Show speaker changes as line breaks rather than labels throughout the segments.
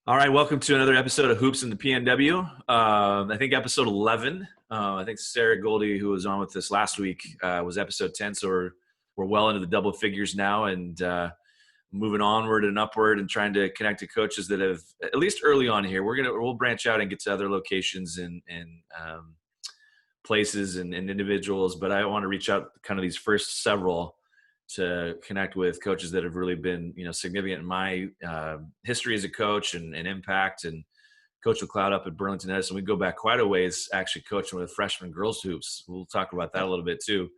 All right, welcome to another episode of Hoops in the P.N.W. I think episode 11. I think Sarah Goldie, who was on with us last week, was episode 10. So we're well into the double figures now, and moving onward and upward, and trying to connect to coaches that have, at least early on here, we'll branch out and get to other locations and places and individuals. But I want to reach out kind of these first several to connect with coaches that have really been, significant in my history as a coach and impact. And Coach McLeod up at Burlington-Edison, we go back quite a ways, actually coaching with freshman girls hoops. We'll talk about that a little bit too.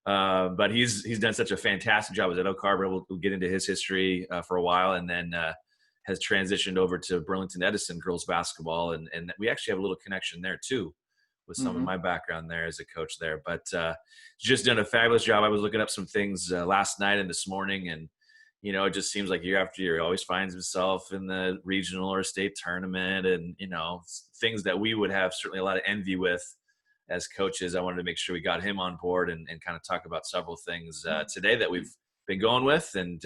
But he's done such a fantastic job at Oak Harbor. We'll get into his history for a while, and then has transitioned over to Burlington-Edison girls basketball. And we actually have a little connection there too, with some of my background there as a coach there. But just done a fabulous job. I was looking up some things last night and this morning, and it just seems like year after year he always finds himself in the regional or state tournament, and things that we would have certainly a lot of envy with as coaches. I wanted to make sure we got him on board and kind of talk about several things today that we've been going with, and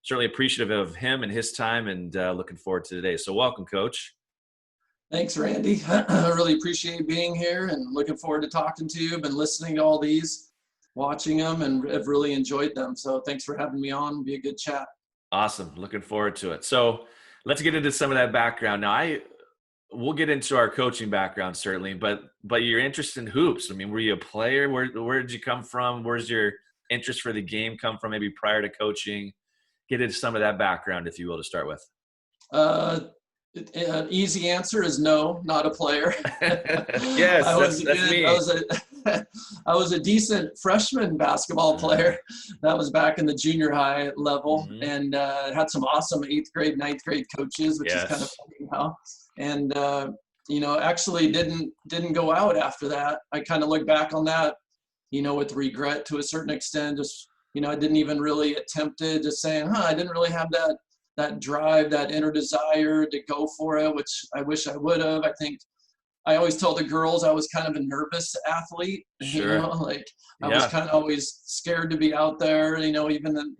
certainly appreciative of him and his time, and looking forward to today. So welcome, Coach.
Thanks, Randy. I really appreciate being here and looking forward to talking to you. Been listening to all these, watching them, and have really enjoyed them. So thanks for having me on. Be a good chat.
Awesome. Looking forward to it. So let's get into some of that background. Now, we'll get into our coaching background certainly, but your interest in hoops. I mean, were you a player? Where did you come from? Where's your interest for the game come from? Maybe prior to coaching. Get into some of that background, if you will, to start with.
An easy answer is no, not a player.
Yes, that's me.
I was a decent freshman basketball player. That was back in the junior high level, and had some awesome 8th grade, 9th grade coaches, which is kind of funny now. And actually didn't go out after that. I kind of look back on that, with regret to a certain extent. Just I didn't even really attempt it. Just saying, I didn't really have that drive, that inner desire to go for it, which I wish I would have. I think I always tell the girls I was kind of a nervous athlete.
Sure.
I was kind of always scared to be out there, even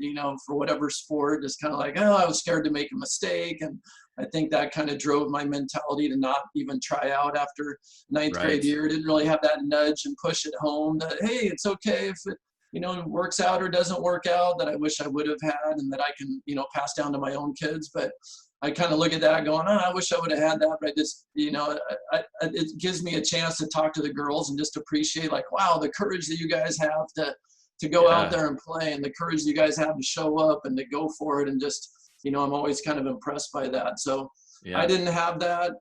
for whatever sport, just kind of like, I was scared to make a mistake. And I think that kind of drove my mentality to not even try out after 9th grade year. Didn't really have that nudge and push at home that, hey, it's okay if it, works out or doesn't work out, that I wish I would have had, and that I can, pass down to my own kids. But I kind of look at that going, I wish I would have had that. But I just, it gives me a chance to talk to the girls and just appreciate, like, wow, the courage that you guys have to go out there and play, and the courage you guys have to show up and to go for it. And just, I'm always kind of impressed by that. So I didn't have that.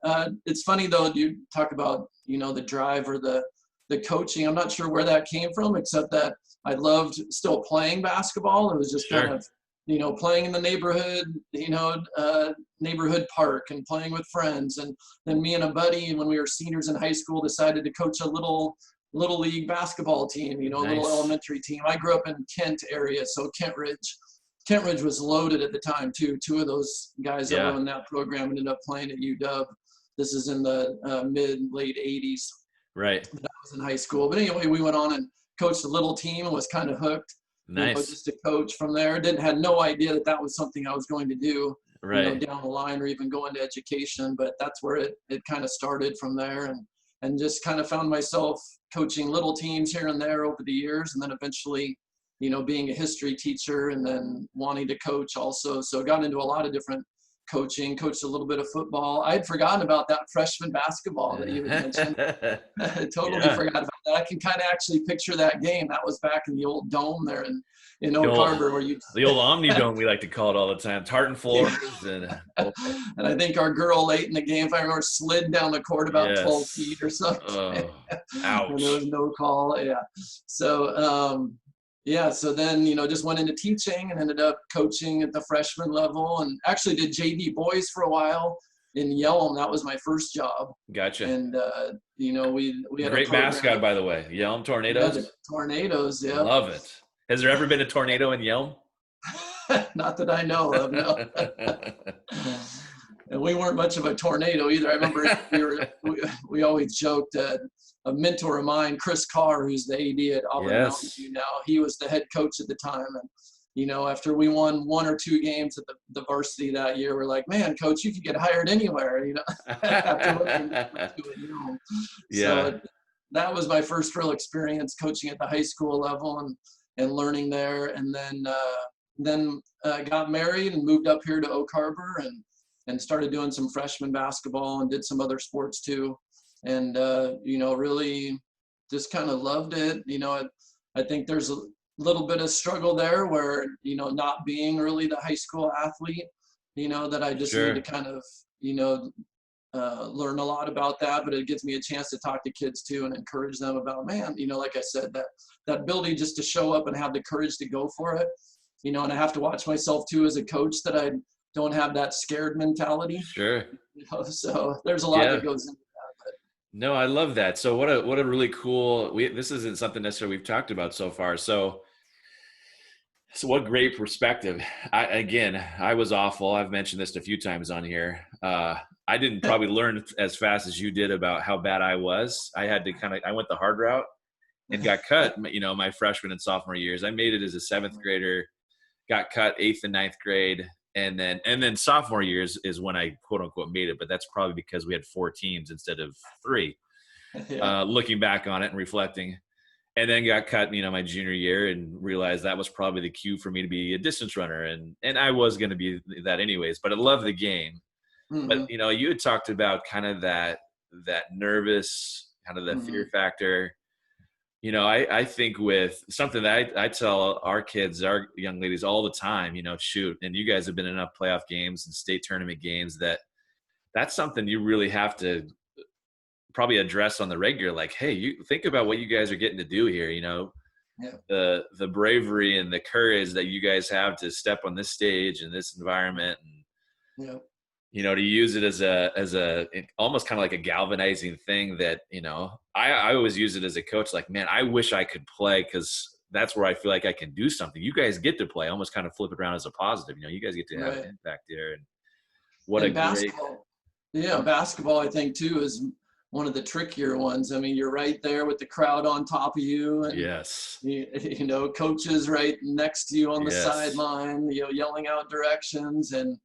It's funny though, you talk about, the drive or the coaching. I'm not sure where that came from, except that I loved still playing basketball. It was just kind of, playing in the neighborhood, neighborhood park and playing with friends. And then me and a buddy, when we were seniors in high school, decided to coach a little league basketball team, a little elementary team. I grew up in Kent area, so Kent Ridge was loaded at the time too. 2 of those guys that were in that program ended up playing at UW. This is in the late 80s.
Right.
When I was in high school. But anyway, we went on and coached a little team and was kind of hooked.
Nice.
Just a coach from there. Had no idea that was something I was going to do down the line, or even go into education. But that's where it kind of started from there, and just kind of found myself coaching little teams here and there over the years, and then eventually, being a history teacher and then wanting to coach also. So got into a lot of different coaching, coached a little bit of football. I had forgotten about that freshman basketball that you had mentioned. I totally forgot about that. I can kind of actually picture that game. That was back in the old dome there in Oak Harbor, where the
old Omni Dome, we like to call it all the time. Tartan floors. And
I think our girl late in the game, if I remember, slid down the court about 12 feet or something.
Oh, ouch.
And there was no call. Yeah. So, so then, just went into teaching and ended up coaching at the freshman level, and actually did JV boys for a while in Yelm. That was my first job.
Gotcha.
And, we had
great mascot, by the way. Yelm Tornadoes.
Yeah, Tornadoes, yeah.
Love it. Has there ever been a tornado in Yelm?
Not that I know of, no. And we weren't much of a tornado either. I remember we always joked that a mentor of mine, Chris Carr, who's the AD at Auburn Mountain View now, he was the head coach at the time. And after we won 1 or 2 games at the varsity that year, we're like, man, coach, you could get hired anywhere, after looking at it. So
Yeah,
that was my first real experience coaching at the high school level and learning there. And then got married and moved up here to Oak Harbor and started doing some freshman basketball and did some other sports too. And, really just kind of loved it. I think there's a little bit of struggle there where, not being really the high school athlete, that I just need to
sure.
kind of, learn a lot about that, but it gives me a chance to talk to kids too and encourage them about, man, like I said, that ability just to show up and have the courage to go for it, and I have to watch myself too as a coach that I don't have that scared mentality,
Sure.
so there's a lot
Yeah.
that goes into that.
No, I love that. So what a really cool, this isn't something necessarily we've talked about so far. So what great perspective. I was awful. I've mentioned this a few times on here. I didn't probably learn as fast as you did about how bad I was. I had to I went the hard route and got cut, my freshman and sophomore years. I made it as a 7th grader, got cut 8th and 9th grade. And then sophomore years is when I quote unquote made it, but that's probably because we had 4 teams instead of 3,
Yeah.
looking back on it and reflecting. And then got cut, my junior year, and realized that was probably the cue for me to be a distance runner. And I was going to be that anyways, but I love the game.
Mm-hmm.
But, you had talked about kind of that nervous, kind of the
Mm-hmm.
fear factor. I think with something that I tell our kids, our young ladies all the time, shoot, and you guys have been in enough playoff games and state tournament games that's something you really have to probably address on the regular. Like, hey, you think about what you guys are getting to do here,
Yeah.
the bravery and the courage that you guys have to step on this stage in this environment, and
Yeah.
to use it as a almost kind of like a galvanizing thing that, I always use it as a coach, like, man, I wish I could play, because that's where I feel like I can do something. You guys get to play, almost kind of flip it around as a positive. You guys get to have an
Right.
impact there. And what a
And
great,
basketball, I think too, is one of the trickier ones. I mean, you're right there with the crowd on top of you, and
yes,
coaches right next to you on the
yes,
sideline, yelling out directions, and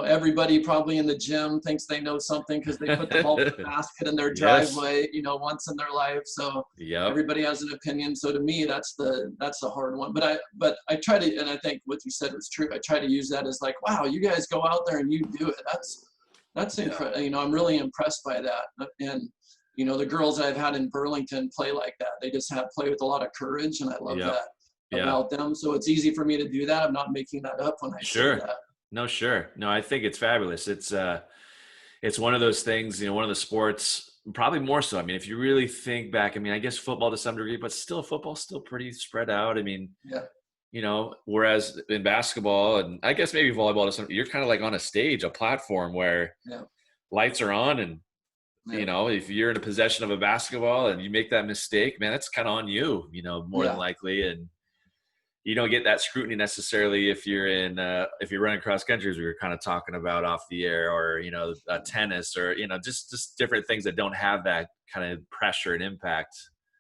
everybody probably in the gym thinks they know something because they put the ball in the basket in their
yes,
driveway, once in their life. So
yep,
everybody has an opinion. So to me, that's the hard one. But I try to, and I think what you said was true. I try to use that as like, wow, you guys go out there and you do it. That's
yeah,
incredible. I'm really impressed by that. And the girls I've had in Burlington play like that. They just play with a lot of courage, and I love
yep,
that
yeah,
about them. So it's easy for me to do that. I'm not making that up when I say
sure.
that.
No, sure. No, I think it's fabulous. It's one of those things, one of the sports, probably more so. I mean, if you really think back, I mean, I guess football to some degree, but still football's still pretty spread out. I mean,
Yeah.
whereas in basketball, and I guess maybe volleyball to some, you're kind of like on a stage, a platform where
Yeah.
lights are on, and
Yeah.
if you're in a possession of a basketball and you make that mistake, man, that's kind of on you, more than
Yeah.
likely. And you don't get that scrutiny necessarily if you're running cross country, as we were kind of talking about off the air, or tennis, or just different things that don't have that kind of pressure and impact.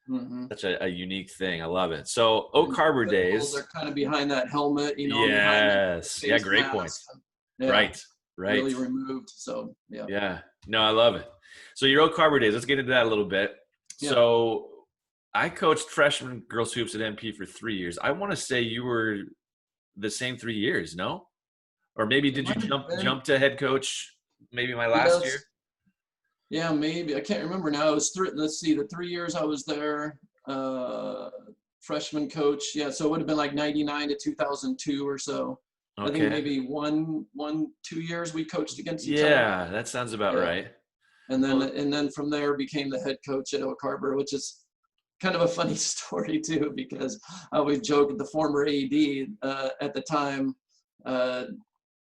Mm-hmm.
Such a unique thing. I love it. So Oak Harbor
Footballs
days.
are kind of behind that helmet, behind the
Yes. Yeah.
face
Great point.
mask. Yeah.
Right. Right.
Really removed. So yeah.
Yeah. No, I love it. So your Oak Harbor days, let's get into that a little bit.
Yeah.
So I coached freshman girls hoops at MP for 3 years. I want to say you were the same 3 years, no? Or maybe
It
did you
might have been.
jump to head coach maybe my last year?
Yes. Yeah, maybe. I can't remember now. It was let's see, the 3 years I was there, freshman coach. Yeah, so it would have been like 99 to 2002 or so. I think
Okay.
maybe 2 years we coached against each other.
Yeah, that sounds about
Yeah.
right.
And then
Well,
from there became the head coach at Oak Harbor, which is kind of a funny story too, because I always joke with the former AD at the time.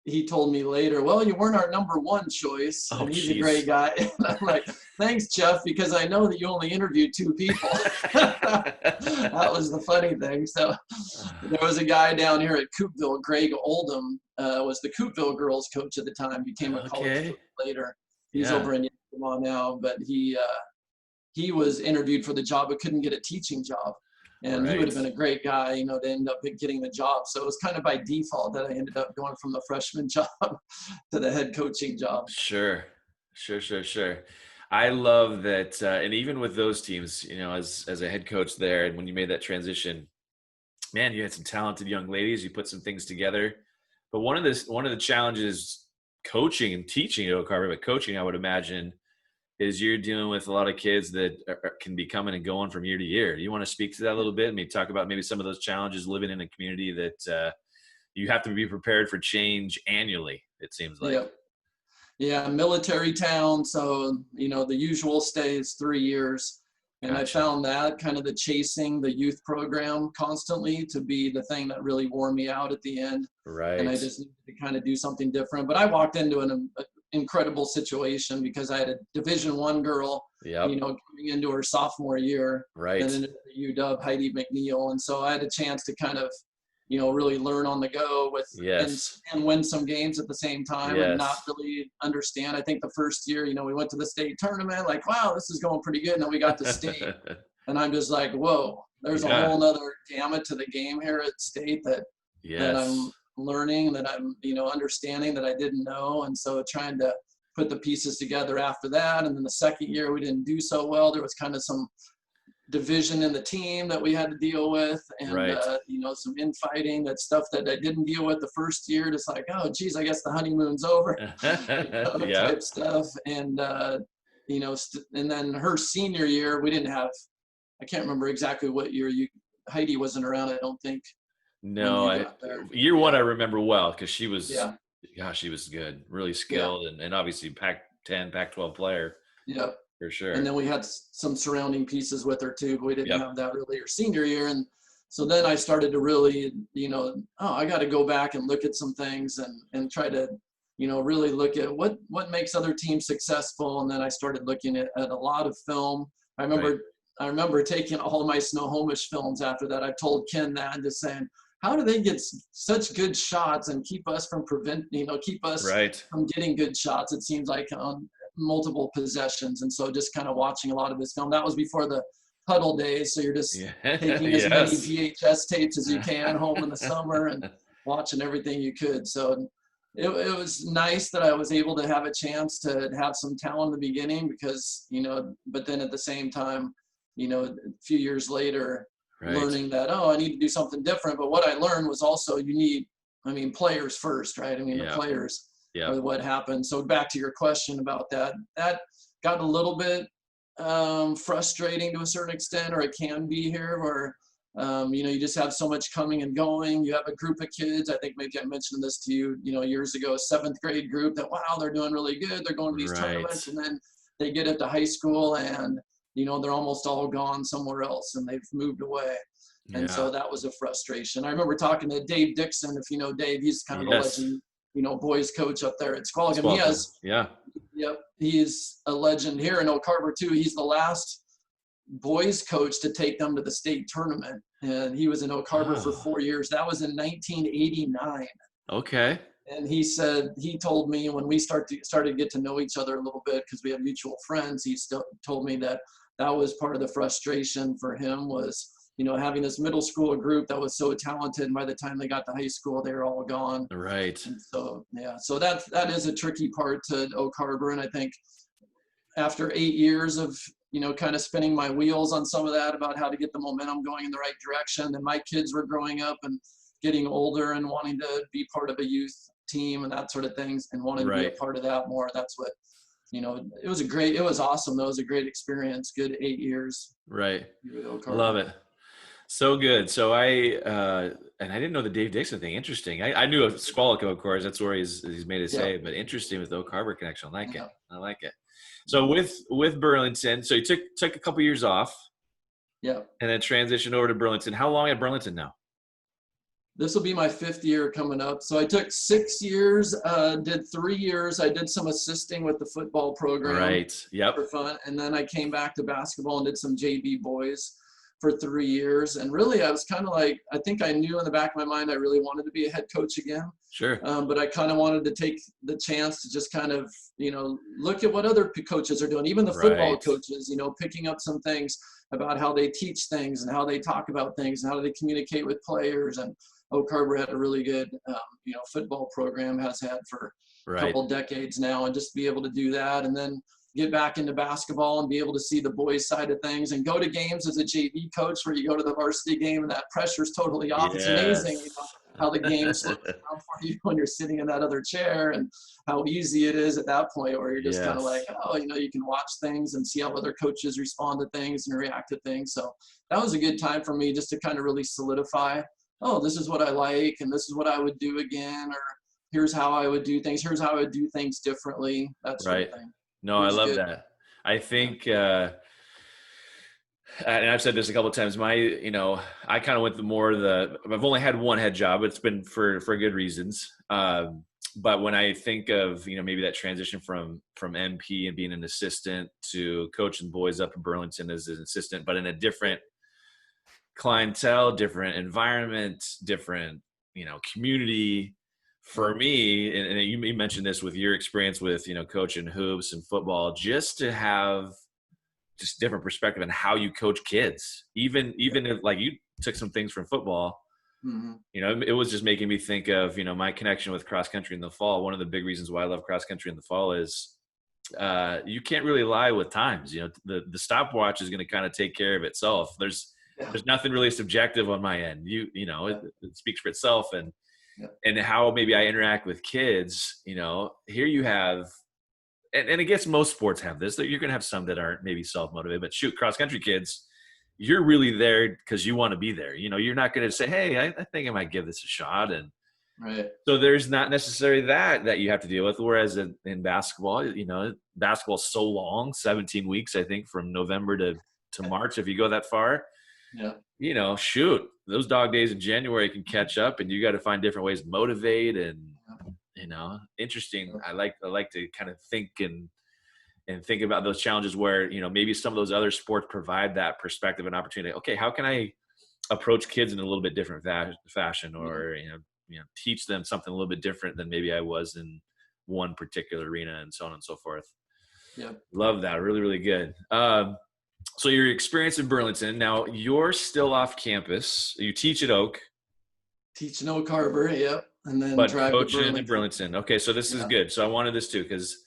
He told me later, well, you weren't our number 1 choice,
oh,
and he's a great
jeez.
guy. And I'm like, thanks, Jeff, because I know that you only interviewed 2 people. That was the funny thing. So there was a guy down here at Coopville, Greg Oldham, was the Coopville girls coach at the time, became a college
Okay.
coach later. He's
Yeah.
over in Yakima now, but he was interviewed for the job but couldn't get a teaching job. And he would
Right.
have been a great guy, you know, to end up getting the job. So it was kind of by default that I ended up going from the freshman job to the head coaching job.
Sure. Sure, sure, sure. I love that, and even with those teams, as a head coach there, and when you made that transition, man, you had some talented young ladies. You put some things together. But one of the challenges coaching and teaching at Oak Harbor, but coaching, I would imagine, is you're dealing with a lot of kids that can be coming and going from year to year. You want to speak to that a little bit? Maybe talk about maybe some of those challenges living in a community that you have to be prepared for change annually, it seems like.
Yeah. Yeah, military town. So, you know, the usual stay is 3 years. And I
Gotcha.
found that kind of the chasing the youth program constantly to be the thing that really wore me out at the end. And I
Right.
just needed to kind of do something different. But I walked into an incredible situation because I had a Division I girl, you
Yep.
know, coming into her sophomore year, then
Right.
into the UW, Heidi McNeil. And so I had a chance to kind of, you know, really learn on the go with
Yes.
and win some games at the same time and not
Yes.
really understand. I think the first year, you know, we went to the state tournament, like, wow, this is going pretty good. And then we got to state. And I'm just like, whoa, there's a
Yeah.
whole nother gamut to the game here at state that I'm
Yes.
learning, that I'm, you know, understanding that I didn't know. And so trying to put the pieces together after that. And then the second year we didn't do so well. There was kind of some division in the team that we had to deal with, and
Right.
you know, some infighting, that stuff that I didn't deal with the first year, just like, oh geez, I guess the honeymoon's over, you know, type
Yep.
stuff. And you know, and then her senior year we didn't have, I can't remember exactly what year you, Heidi wasn't around, I don't think, when
No,
you got there.
year one
Yeah,
I remember well because she was,
yeah,
gosh, she was good, really
yeah,
skilled, and obviously Pac-10, Pac-12 player
yeah.
for
And
sure.
then we had some surrounding pieces with her too, but we didn't
Yep.
have that really her senior year. And so then I started to really, you know, oh, I got to go back and look at some things and try to, you know, really look at what makes other teams successful. And then I started looking at a lot of film. I
Right.
remember I remember taking all my Snohomish films after that. I told Ken that, and just saying, how do they get such good shots and keep us from keep us
Right.
from getting good shots? It seems like on multiple possessions. And so just kind of watching a lot of his film. That was before the huddle days. So you're just
Yeah.
taking as many
Yes.
VHS tapes as you can home in the summer and watching everything you could. So it was nice that I was able to have a chance to have some talent in the beginning because, you know, but then at the same time, you know, a few years later,
Right.
learning that, oh, I need to do something different. But what I learned was also you need, I mean, players first, right? I mean, the
Yep.
players are
Yep.
what happened. So back to your question about that, that got a little bit frustrating to a certain extent, or it can be here, where you know, you just have so much coming and going. You have a group of kids. I think maybe I mentioned this to you, you know, years ago, a seventh grade group that, wow, they're doing really good. They're going to these
Right.
tournaments, and then they get up to high school and, you know, they're almost all gone somewhere else and they've moved away. And
Yeah.
so that was a frustration. I remember talking to Dave Dixon, if you know Dave, he's kind of a
Yes.
legend, you know, boys coach up there at Squalicum. He
Squelchem.
has,
Yeah.
yep, he's a legend here in Oak Harbor too. He's the last boys coach to take them to the state tournament. And he was in Oak Harbor for
Oh,
4 years. That was in 1989.
okay.
And he said, he told me when we started to get to know each other a little bit, because we have mutual friends, he still told me that that was part of the frustration for him was, you know, having this middle school group that was so talented. And by the time they got to high school, they were all gone.
Right.
And so, yeah, so that is a tricky part to Oak Harbor. And I think after 8 years of, you know, kind of spinning my wheels on some of that about how to get the momentum going in the right direction, and my kids were growing up and getting older and wanting to be part of a youth team and that sort of things and wanting to be a
Right.
part of that more. That's what, you know, it was awesome. That was a great experience. Good 8 years
Right.
here at Oak
Love
Harbor.
it. So good. So and I didn't know the Dave Dixon thing. Interesting. I knew of Squalico, of course. That's where he's made his
Yeah.
hay, but interesting with the Oak Harbor connection. I like it.
Yeah.
I like it. So with Burlington, so you took a couple years off
Yeah.
and then transitioned over to Burlington. How long at Burlington now?
This will be my 5th year coming up. So I took 6 years, did 3 years. I did some assisting with the football program
Right. Yep.
for fun. And then I came back to basketball and did some JV boys for 3 years. And really, I was kind of like, I think I knew in the back of my mind I really wanted to be a head coach again.
Sure.
But I kind of wanted to take the chance to just kind of, look at what other coaches are doing, even the football
Right.
coaches, picking up some things about how they teach things and how they talk about things and how they communicate with players. And Oak Harbor had a really good, football program, has had for a
Right.
couple decades now, and just be able to do that. And then get back into basketball and be able to see the boys side of things and go to games as a JV coach where you go to the varsity game and that pressure is totally off. It's amazing,
Yes.
how the game slows down for you when you're sitting in that other chair, and how easy it is at that point where you're just kind of like,
Yes.
oh, you can watch things and see how other coaches respond to things and react to things. So that was a good time for me just to kind of really solidify, oh, this is what I like and this is what I would do again, or here's how I would do things. Here's how I would do things differently, that sort
Right.
of thing.
No,
It
I
was
love
good.
that. I
Yeah.
think, and I've said this a couple of times, I kind of went I've only had one head job. It's been for good reasons. But when I think of, maybe that transition from MP and being an assistant to coaching boys up in Burlington as an assistant, but in a different clientele, different environment, different, community. For me, and you mentioned this with your experience with, coaching hoops and football, just to have just different perspective on how you coach kids, even if like you took some things from football,
Mm-hmm.
it was just making me think of, my connection with cross country in the fall. One of the big reasons why I love cross country in the fall is you can't really lie with times. The stopwatch is going to kind of take care of itself.
Yeah.
There's nothing really subjective on my end.
Yeah.
It speaks for itself. And
Yeah.
how maybe I interact with kids, here you have, and I guess most sports have this, that you're going to have some that aren't maybe self-motivated, but shoot, cross country kids, you're really there because you want to be there. You're not going to say, hey, I think I might give this a shot. And
Right.
so there's not necessarily that you have to deal with. Whereas in basketball, basketball's so long, 17 weeks, I think, from November to March, if you go that far.
Yeah.
Shoot, those dog days in January can catch up, and you got to find different ways to motivate. And interesting.
Yeah.
I like to kind of think and think about those challenges where maybe some of those other sports provide that perspective and opportunity. Okay, how can I approach kids in a little bit different fashion, or teach them something a little bit different than maybe I was in one particular arena, and so on and so forth.
Yeah.
Love that. Really, really good. So your experience in Burlington, now you're still off campus. You teach at Oak,
Teaching Oak Harbor. Yep. And then
but
drive to
coaching in
Burlington.
Burlington. Okay, so this is
Yeah.
good. So I wanted this too, because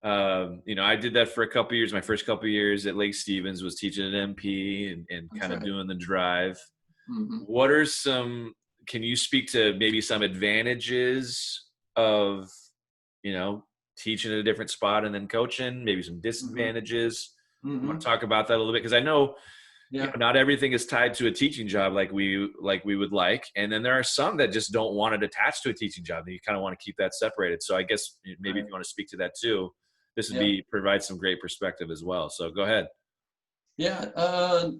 I did that for a couple of years. My first couple of years at Lake Stevens was teaching at MP and
That's
kind of
right.
doing the drive.
Mm-hmm.
What are can you speak to maybe some advantages of, teaching at a different spot and then coaching, maybe some
Mm-hmm.
disadvantages? I
Mm-hmm.
want to talk about that a little bit, because I know,
Yeah.
not everything is tied to a teaching job like we would like. And then there are some that just don't want it attached to a teaching job, and you kind of want to keep that separated. So I guess maybe if
Right.
you want to speak to that too, this would
Yeah.
provide some great perspective as well. So go ahead.
Yeah. I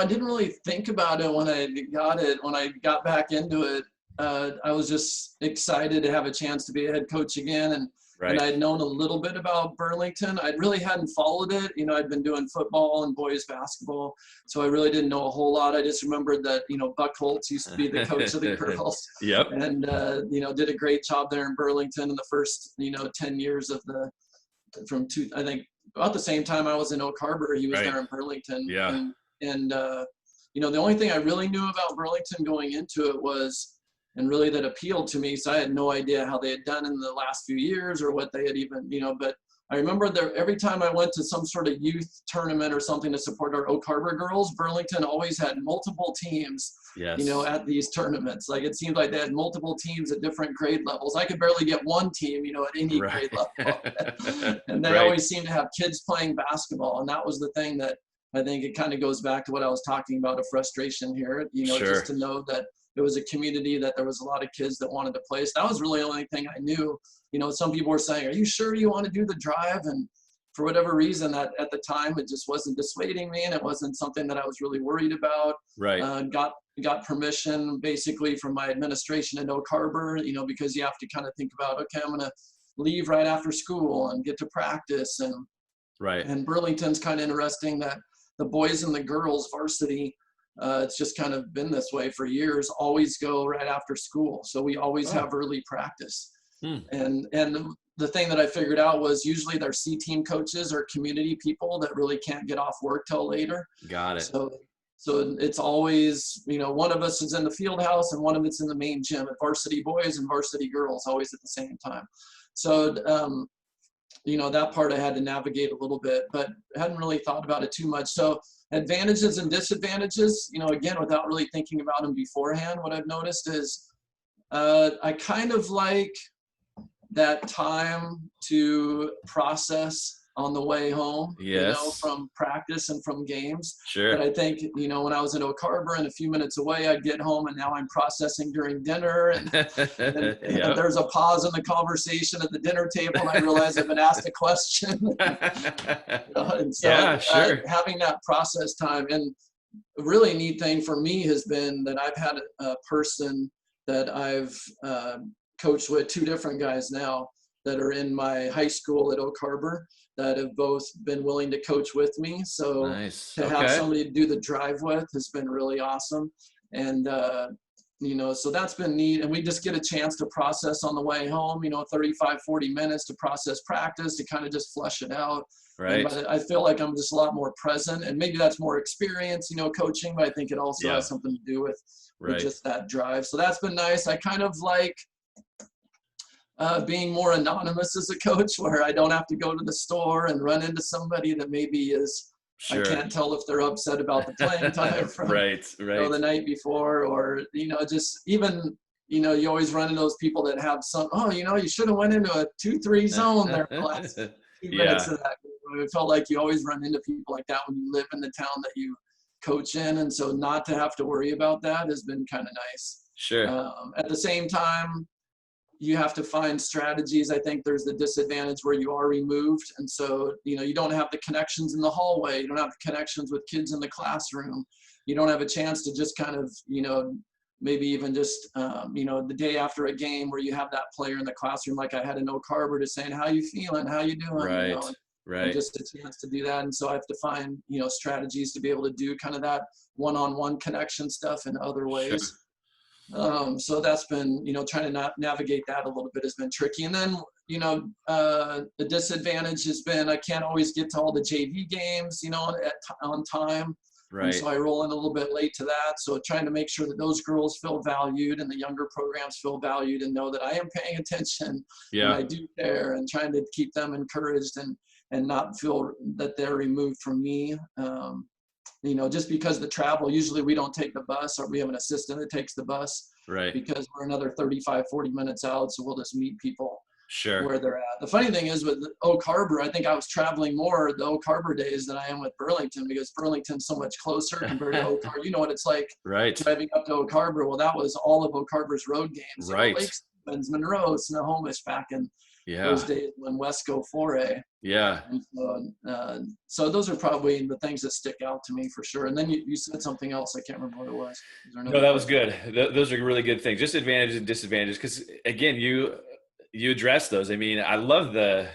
didn't really think about it when I got it. When I got back into it, I was just excited to have a chance to be a head coach again. And
Right.
I'd known a little bit about Burlington. I really hadn't followed it. I'd been doing football and boys basketball, so I really didn't know a whole lot. I just remembered that, Buck Holtz used to be the coach of the girls,
Yep.
and, did a great job there in Burlington in the first, 10 years of I think about the same time I was in Oak Harbor, he was
Right.
there in Burlington.
Yeah.
And the only thing I really knew about Burlington going into it was, and really that appealed to me, so I had no idea how they had done in the last few years or what they had even, but I remember that every time I went to some sort of youth tournament or something to support our Oak Harbor girls, Burlington always had multiple teams,
Yes.
at these tournaments. Like, it seemed like they had multiple teams at different grade levels. I could barely get one team, at any
Right.
grade level. And they
Right.
always seemed to have kids playing basketball. And that was the thing that I think it kind of goes back to what I was talking about, a frustration here,
Sure.
just to know that it was a community, that there was a lot of kids that wanted to play. So that was really the only thing I knew. Some people were saying, are you sure you want to do the drive? And for whatever reason, that at the time, it just wasn't dissuading me, and it wasn't something that I was really worried about.
Right.
Got permission basically from my administration in Oak Harbor, because you have to kind of think about, okay, I'm going to leave right after school and get to practice.
Right.
And Burlington's kind of interesting that the boys and the girls varsity, it's just kind of been this way for years, always go right after school. So we always
Oh.
have early practice.
Hmm.
And the thing that I figured out was usually their C team coaches or community people that really can't get off work till later.
Got it.
So it's always, one of us is in the field house and one of it's in the main gym, at varsity boys and varsity girls, always at the same time. So, that part I had to navigate a little bit, but I hadn't really thought about it too much. So advantages and disadvantages, again, without really thinking about them beforehand, what I've noticed is I kind of like that time to process on the way home,
Yes.
from practice and from games.
Sure.
But I think, when I was in Oak Harbor and a few minutes away, I'd get home and now I'm processing during dinner. And
Yep.
there's a pause in the conversation at the dinner table and I realize I've been asked a question. And so
Yeah, sure.
having that process time, and a really neat thing for me has been that I've had a person that I've coached with, two different guys now that are in my high school at Oak Harbor, that have both been willing to coach with me. So
Nice.
to have somebody to do the drive with has been really awesome. And, so that's been neat. And we just get a chance to process on the way home, 35, 40 minutes to process practice, to kind of just flush it out.
Right.
And I feel like I'm just a lot more present, and maybe that's more experience, coaching, but I think it also has something to do with just that drive. So that's been nice. I kind of like being more anonymous as a coach, where I don't have to go to the store and run into somebody that maybe is,
Sure.
I can't tell if they're upset about the playing time from
right.
the night before, or, just even, you always run into those people that have some, you should have went into a 2-3 zone there the last 2 minutes of that. It felt like you always run into people like that when you live in the town that you coach in. And so not to have to worry about that has been kind of nice.
Sure.
At the same time, you have to find strategies. I think there's the disadvantage where you are removed. And so, you don't have the connections in the hallway. You don't have the connections with kids in the classroom. You don't have a chance to just kind of, maybe even just, the day after a game where you have that player in the classroom, like I had in Oak Harbor, to saying, how you feeling? How you doing?
Right.
And just a chance to do that. And so I have to find, strategies to be able to do kind of that one-on-one connection stuff in other ways.
Sure.
So that's been, trying to navigate that a little bit has been tricky. And then, the disadvantage has been I can't always get to all the JV games, on time.
Right.
And so I roll in a little bit late to that. So trying to make sure that those girls feel valued and the younger programs feel valued and know that I am paying attention and I do care, and trying to keep them encouraged and not feel that they're removed from me. Just because the travel, usually we don't take the bus, or we have an assistant that takes the bus,
Right.
because we're another 35, 40 minutes out. So we'll just meet people
Sure.
where they're at. The funny thing is with Oak Harbor, I think I was traveling more the Oak Harbor days than I am with Burlington, because Burlington's so much closer compared to Oak Harbor. You know what it's like driving up to Oak Harbor. Well, that was all of Oak Harbor's road games.
Right.
Lake Stevens, Monroe, Snohomish back in those days when Wesco 4A.
Yeah.
And so those are probably the things that stick out to me for sure. And then you said something else. I can't remember what it was.
No, that was good. Those are really good things. Just advantages and disadvantages. Because again, you address those. I mean, I love the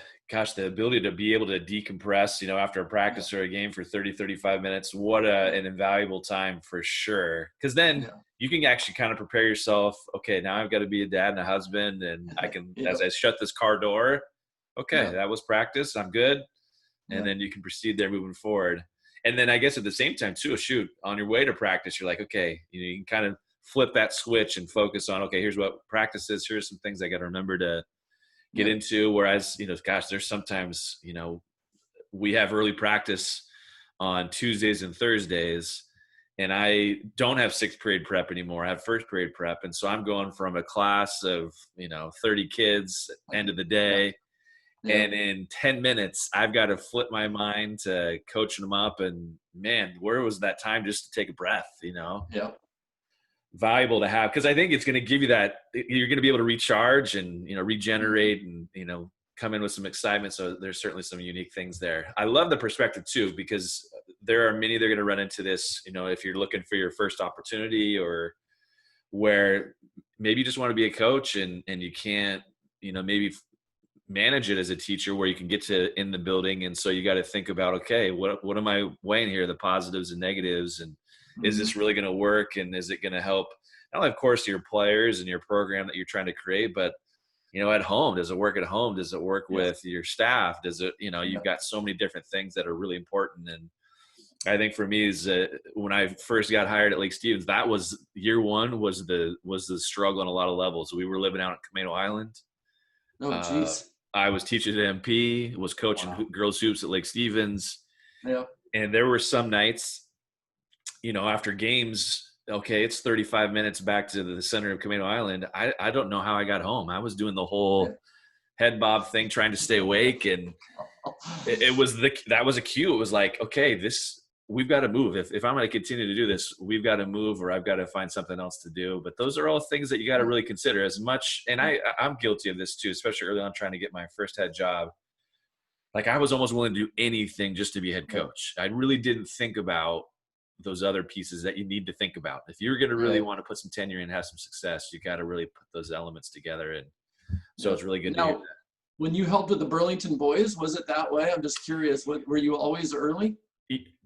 ability to be able to decompress, after a practice or a game for 30, 35 minutes. What an invaluable time for sure. Because then you can actually kind of prepare yourself. Okay, now I've got to be a dad and a husband, and I can, as I shut this car door, okay, that was practice. I'm good. And then you can proceed there moving forward. And then I guess at the same time too, on your way to practice, you're like, okay, you can kind of flip that switch and focus on, okay, here's what practice is. Here's some things I got to remember to get into. Whereas, there's sometimes, we have early practice on Tuesdays and Thursdays, and I don't have sixth period prep anymore. I have first period prep. And so I'm going from a class of, 30 kids end of the day. And in 10 minutes, I've got to flip my mind to coaching them up. And man, where was that time just to take a breath, Valuable to have. Because I think it's going to give you that, you're going to be able to recharge and, regenerate and, come in with some excitement. So there's certainly some unique things there. I love the perspective too, because there are many that are going to run into this, if you're looking for your first opportunity, or where maybe you just want to be a coach and you can't, maybe manage it as a teacher where you can get to in the building. And so you got to think about, okay, what am I weighing here? The positives and negatives, and is this really going to work? And is it going to help, not only, of course, your players and your program that you're trying to create, but, at home, does it work at home? Does it work with your staff? Does it, you've got so many different things that are really important. And I think for me is when I first got hired at Lake Stevens, that was year one was the struggle on a lot of levels. We were living out at Camino Island.
Oh, geez.
I was teaching at MP, was coaching girls hoops at Lake Stevens.
Yeah.
And there were some nights, after games, okay, it's 35 minutes back to the center of Camino Island. I don't know how I got home. I was doing the whole head bob thing, trying to stay awake. And that was a cue. It was like, okay, we've got to move. If I'm going to continue to do this, we've got to move, or I've got to find something else to do. But those are all things that you got to really consider as much. And I'm guilty of this too, especially early on trying to get my first head job. Like I was almost willing to do anything just to be head coach. I really didn't think about those other pieces that you need to think about. If you're going to really want to put some tenure and have some success, you got to really put those elements together. And so it's really good to hear that.
When you helped with the Burlington boys, was it that way? I'm just curious. Were you always early?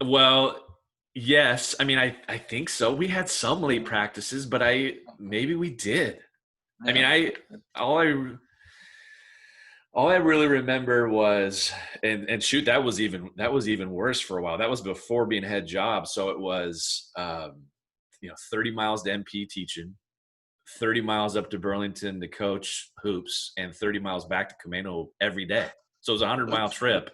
Well, yes. I mean, I think so. We had some late practices, but maybe we did. I mean, all I really remember was, and shoot, that was even worse for a while. That was before being head job. So it was, 30 miles to MP teaching, 30 miles up to Burlington to coach hoops, and 30 miles back to Camino every day. So it was a 100-mile trip.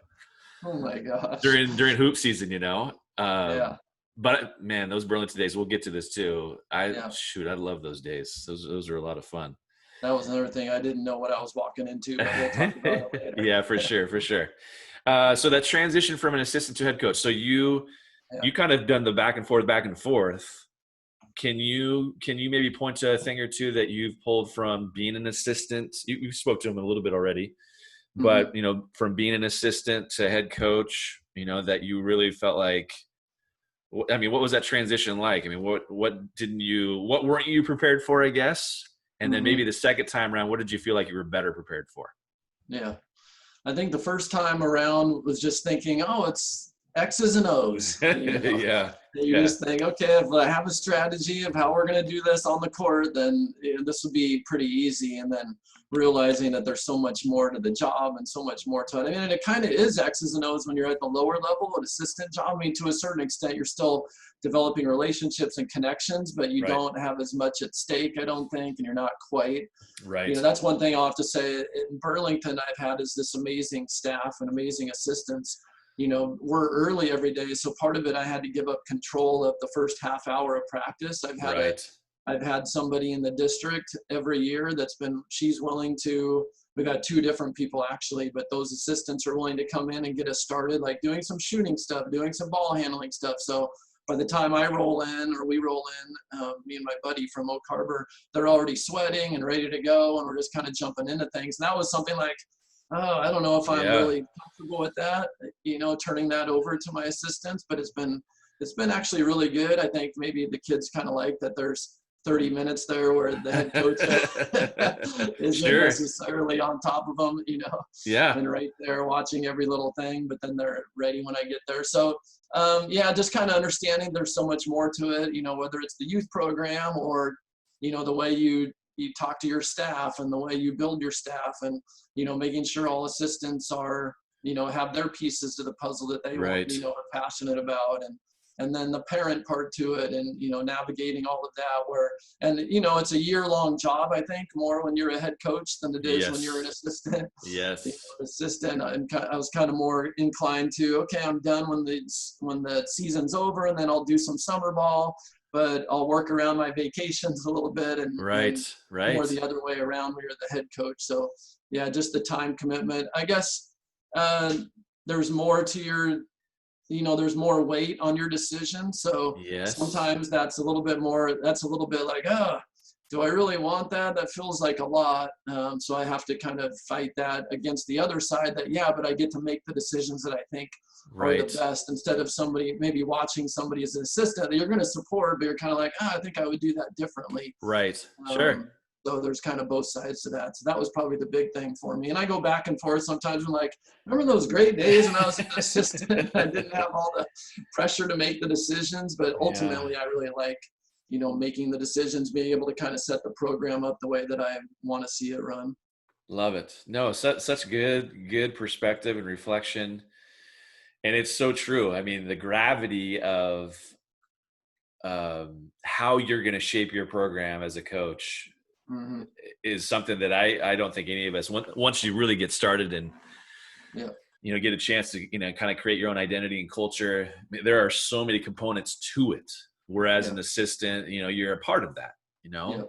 Oh my gosh.
During hoop season,
Yeah.
But man, those Burlington days, we'll get to this too. I love those days. Those are a lot of fun.
That was another thing. I didn't know what I was walking into, but we'll talk about it later.
Yeah, for sure. So that transition from an assistant to head coach. So you kind of done the back and forth. Can you maybe point to a thing or two that you've pulled from being an assistant? You spoke to him a little bit already, but from being an assistant to head coach, that you really felt like, I mean, what was that transition like? I mean, what weren't you prepared for, I guess? And then maybe the second time around, what did you feel like you were better prepared for?
Yeah. I think the first time around was just thinking, oh, it's X's and O's. You just think, okay, if I have a strategy of how we're going to do this on the court, then this would be pretty easy. And then realizing that there's so much more to the job and so much more to it. I mean, and it kind of is X's and O's when you're at the lower level, an assistant job. I mean, to a certain extent, you're still developing relationships and connections, but you don't have as much at stake, I don't think, and you're not quite.
Right.
That's one thing I'll have to say. In Burlington, I've had is this amazing staff and amazing assistants. We're early every day. So part of it, I had to give up control of the first half hour of practice. I've had somebody in the district every year she's willing to, we've got two different people actually, but those assistants are willing to come in and get us started, like doing some shooting stuff, doing some ball handling stuff. So by the time I roll in, or we roll in, me and my buddy from Oak Harbor, they're already sweating and ready to go. And we're just kind of jumping into things. And that was something like, I don't know if I'm really comfortable with that, turning that over to my assistants, but it's been actually really good. I think maybe the kids kind of like that there's 30 minutes there where the head coach isn't necessarily on top of them, and right there watching every little thing, but then they're ready when I get there. So, just kind of understanding there's so much more to it, whether it's the youth program or, the way you talk to your staff and the way you build your staff and, making sure all assistants are, have their pieces to the puzzle that they are passionate about. And then the parent part to it and, navigating all of that it's a year-long job, I think, more when you're a head coach than it is when you're an assistant.
Yes.
Assistant. I was kind of more inclined to, okay, I'm done when the season's over and then I'll do some summer ball, but I'll work around my vacations a little bit and
right.
More the other way around when you're the head coach. So yeah, just the time commitment. I guess there's more to your, there's more weight on your decision. So sometimes that's a little bit like, do I really want that? That feels like a lot. So I have to kind of fight that against the other side that, but I get to make the decisions that I think are the best instead of somebody maybe watching somebody as an assistant that you're going to support, but you're kind of like, I think I would do that differently.
Right. Sure.
So there's kind of both sides to that. So that was probably the big thing for me. And I go back and forth sometimes. I'm like, remember those great days when I was an assistant? I didn't have all the pressure to make the decisions, but ultimately I really like, making the decisions, being able to kind of set the program up the way that I want to see it run.
Love it. No, such good perspective and reflection. And it's so true. I mean, the gravity of how you're going to shape your program as a coach
Mm-hmm.
is something that I don't think any of us, once you really get started and get a chance to kind of create your own identity and culture, there are so many components to it. Whereas an assistant, you're a part of that.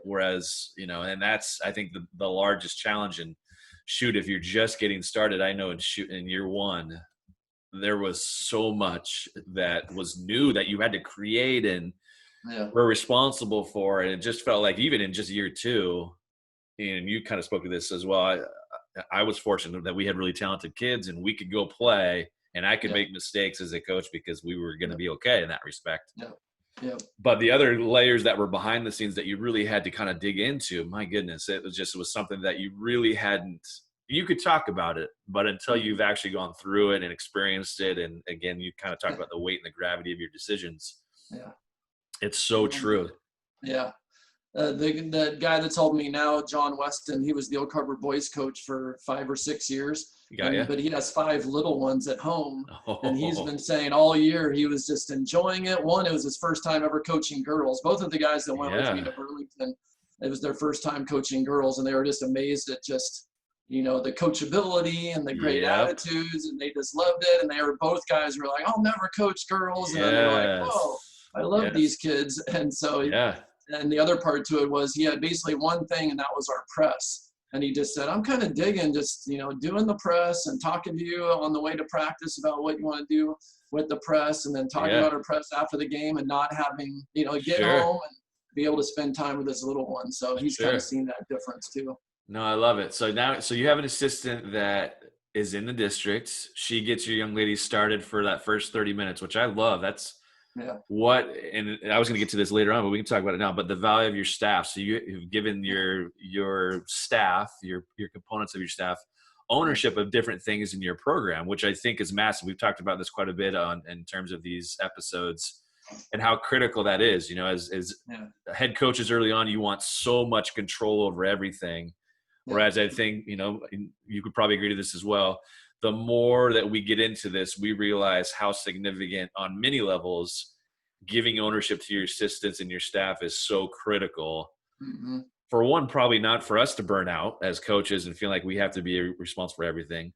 Whereas and that's, I think, the largest challenge. And shoot, if you're just getting started, I know in year one there was so much that was new that you had to create and were responsible for. And it just felt like even in just year two, and you kind of spoke to this as well, I was fortunate that we had really talented kids and we could go play and I could make mistakes as a coach because we were going to be okay in that respect. But the other layers that were behind the scenes that you really had to kind of dig into, my goodness, it was something that you really you could talk about it, but until you've actually gone through it and experienced it. And again, you kind of talk about the weight and the gravity of your decisions. It's so true.
The guy that's helping me now, John Weston, he was the Oak Harbor boys coach for 5 or 6 years. But he has 5 little ones at home. And he's been saying all year he was just enjoying it. One, it was his first time ever coaching girls. Both of the guys that went with me to Burlington, it was their first time coaching girls. And they were just amazed at just, the coachability and the great attitudes. And they just loved it. And they were, both guys were like, I'll never coach girls. And then they were like, whoa, I love these kids. And so and the other part to it was he had basically one thing, and that was our press. And he just said, I'm kind of digging just, doing the press and talking to you on the way to practice about what you want to do with the press, and then talking about our press after the game and not having, get home and be able to spend time with his little one. So he's kind of seen that difference too.
No, I love it. So you have an assistant that is in the district. She gets your young ladies started for that first 30 minutes, which I love. That's and I was going to get to this later on, but we can talk about it now. But the value of your staff. So you've given your staff, your components of your staff, ownership of different things in your program, which I think is massive. We've talked about this quite a bit in terms of these episodes and how critical that is. As head coaches early on, you want so much control over everything. Whereas I think, you could probably agree to this as well. The more that we get into this, we realize how significant on many levels giving ownership to your assistants and your staff is so critical. Mm-hmm. For one, probably not for us to burn out as coaches and feel like we have to be responsible for everything.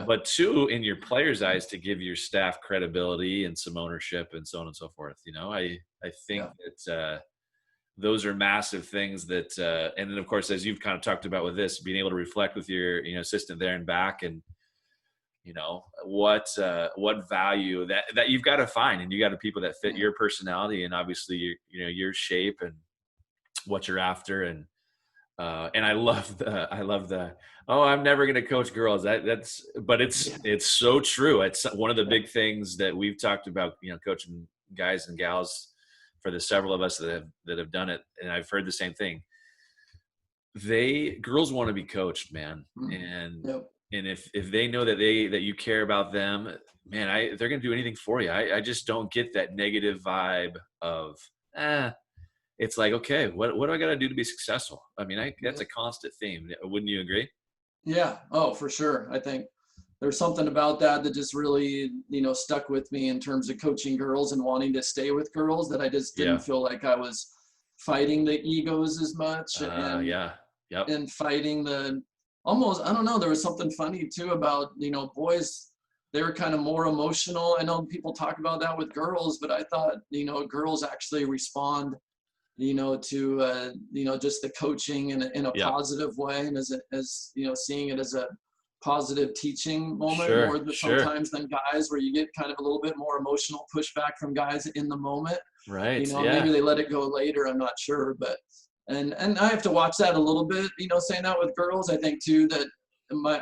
But two, in your players' eyes, to give your staff credibility and some ownership and so on and so forth. I think that those are massive things that, and then of course, as you've kind of talked about with this, being able to reflect with your assistant there and back, and what value that you've got to find, and you got to people that fit your personality and obviously your shape and what you're after. And I love the I'm never going to coach girls. But it's so true. It's one of the big things that we've talked about, coaching guys and gals for the several of us that have done it. And I've heard the same thing. Girls want to be coached, man. And if they know that you care about them, man, they're going to do anything for you. I just don't get that negative vibe of, it's like, okay, what do I got to do to be successful? I mean, that's a constant theme. Wouldn't you agree?
Yeah. Oh, for sure. I think there's something about that just really, stuck with me in terms of coaching girls and wanting to stay with girls, that I just didn't feel like I was fighting the egos as much. And fighting almost, I don't know, there was something funny too about, boys, they were kind of more emotional. I know people talk about that with girls, but I thought, girls actually respond, to, just the coaching in a positive way. And as seeing it as a positive teaching moment more than sometimes than guys, where you get kind of a little bit more emotional pushback from guys in the moment.
Right.
Maybe they let it go later. I'm not sure, but And I have to watch that a little bit, saying that with girls. I think too that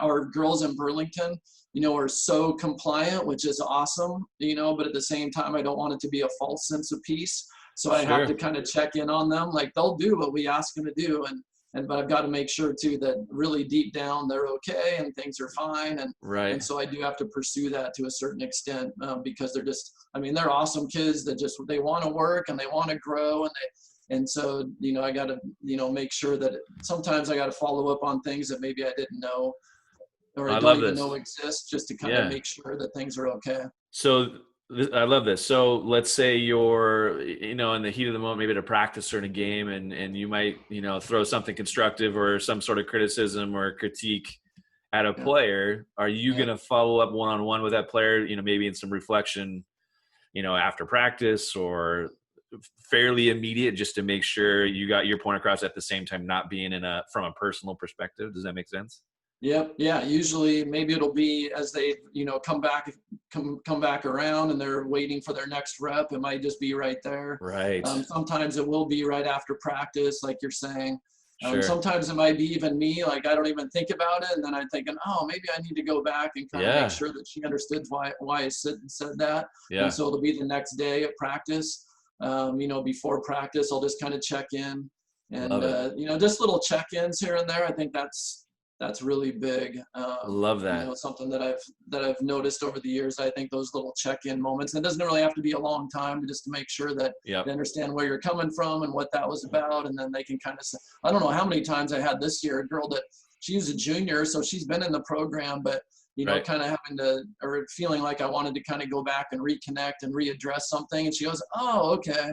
our girls in Burlington, are so compliant, which is awesome, but at the same time, I don't want it to be a false sense of peace. So I have to kind of check in on them. Like, they'll do what we ask them to do. And but I've got to make sure too that really deep down they're okay and things are fine. And
Right.
so I do have to pursue that to a certain extent, because they're just, I mean, they're awesome kids that just, they want to work and they want to grow, and so, I got to, make sure that sometimes I got to follow up on things that maybe I didn't know, or I
I
don't
love
even
this.
know exist, just to kind of
Yeah.
make sure that things are okay.
So I love this. So let's say you're, in the heat of the moment, maybe at a practice or in a game, and you might, throw something constructive or some sort of criticism or critique at a
Yeah.
player. Are you
Yeah.
going to follow up one-on-one with that player, maybe in some reflection, after practice, or fairly immediate, just to make sure you got your point across at the same time, not being from a personal perspective? Does that make sense?
Yep. Yeah. Usually maybe it'll be as they, come back around and they're waiting for their next rep. It might just be right there.
Right.
Sometimes it will be right after practice, like you're saying.
Sure.
Sometimes it might be even me, like I don't even think about it. And then I'm thinking, oh, maybe I need to go back and kind of make
Yeah.
sure that she understood why I said that. And
Yeah.
so it'll be the next day at practice. Before practice, I'll just kind of check in, and
Love it.
just little check-ins here and there. I think that's really big.
Love that.
Something that I've noticed over the years. I think those little check-in moments, and it doesn't really have to be a long time, just to make sure that
Yep.
they understand where you're coming from and what that was about. And then they can kind of say, I don't know how many times I had this year, a girl that she's a junior, so she's been in the program, but
Right.
kind of having to, or feeling like I wanted to kind of go back and reconnect and readdress something. And she goes, oh, okay.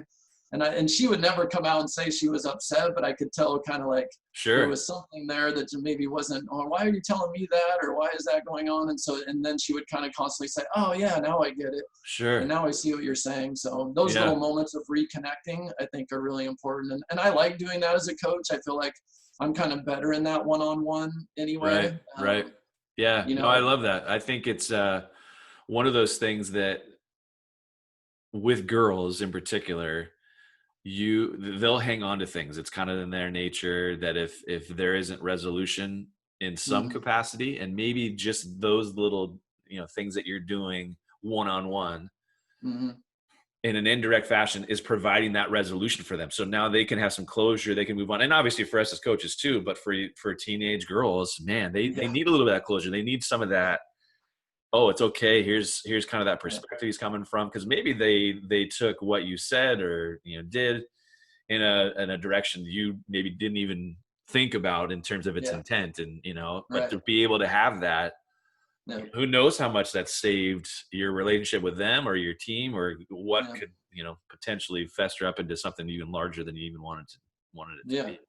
And she would never come out and say she was upset, but I could tell kind of like there
Sure.
was something there that maybe wasn't, or why are you telling me that? Or why is that going on? And then she would kind of constantly say, oh yeah, now I get it. And
Sure.
now I see what you're saying. So those
Yeah.
little moments of reconnecting, I think, are really important. And I like doing that as a coach. I feel like I'm kind of better in that one-on-one
Right.
anyway.
Right. Yeah.
You
No, I
know,
love that. I think it's one of those things that, with girls in particular, they'll hang on to things. It's kind of in their nature that if there isn't resolution in some
mhm,
capacity, and maybe just those little, things that you're doing one on one
mhm,
in an indirect fashion is providing that resolution for them. So now they can have some closure, they can move on. And obviously for us as coaches too, but for teenage girls, man, they
yeah,
need a little bit of that closure. They need some of that. Oh, it's okay. Here's kind of that
yeah,
perspective he's coming from, because maybe they took what you said or did in a direction you maybe didn't even think about in terms of its
yeah,
intent, and but
right,
to be able to have that,
yeah,
who knows how much that saved your relationship with them or your team, or what
yeah,
could potentially fester up into something even larger than you even wanted it to
yeah.
be.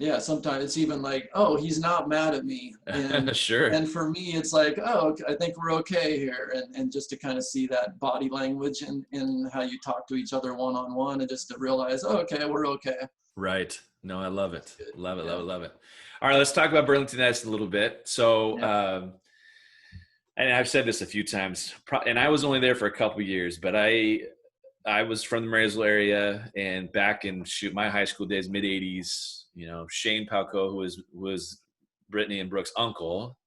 Yeah, sometimes it's even like, oh, he's not mad at me. And
Sure.
and for me, it's like, oh, I think we're okay here. And just to kind of see that body language in how you talk to each other one-on-one, and just to realize, oh, okay, we're okay.
Right. No, I love
That's
it.
good.
Love it. Love
Yeah.
it. Love it. All right, let's talk about Burlington-Edison a little bit. So,
Yeah.
and I've said this a few times, and I was only there for a couple years, but I was from the Marysville area, and back in my high school days, mid '80s. Shane Palco, who was Brittany and Brooke's uncle.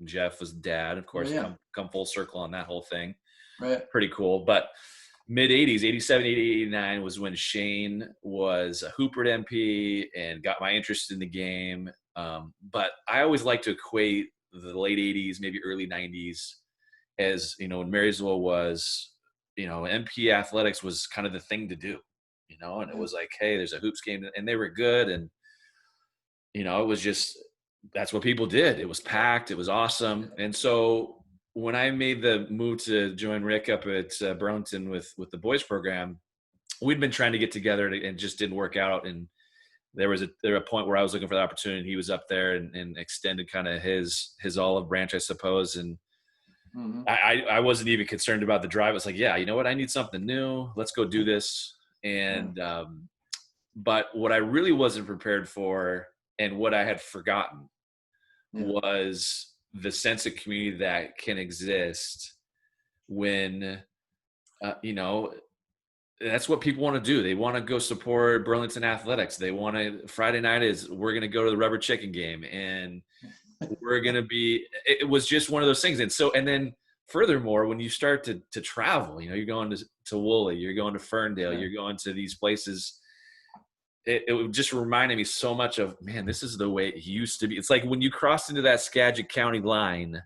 Jeff was dad, of
Oh,
course.
yeah.
Come full circle on that whole thing.
Right.
Pretty cool. But mid '80s, '87, '88, '89 was when Shane was a Hooper at MP and got my interest in the game. But I always like to equate the late '80s, maybe early '90s, as when Marysville was, MP athletics was kind of the thing to do, and it
Yeah.
was like, hey, there's a hoops game, and they were good, and it was just, that's what people did. It was packed, it was awesome, and so when I made the move to join Rick up at Burlington with the boys program, we'd been trying to get together and just didn't work out, and there was a point where I was looking for the opportunity, and he was up there and extended kind of his olive branch, I suppose, and
Hmm.
I wasn't even concerned about the drive. It's like, yeah, you know what? I need something new. Let's go do this.
Yeah.
And but what I really wasn't prepared for, and what I had forgotten,
Yeah.
was the sense of community that can exist when you know that's what people want to do. They want to go support Burlington athletics. They want to, Friday night is, we're going to go to the rubber chicken game, and we're going to be, it was just one of those things. And then furthermore, when you start to travel, you're going to Woolley, you're going to Ferndale,
Yeah.
you're going to these places, it just reminded me so much of, man, this is the way it used to be. It's like when you crossed into that Skagit County line,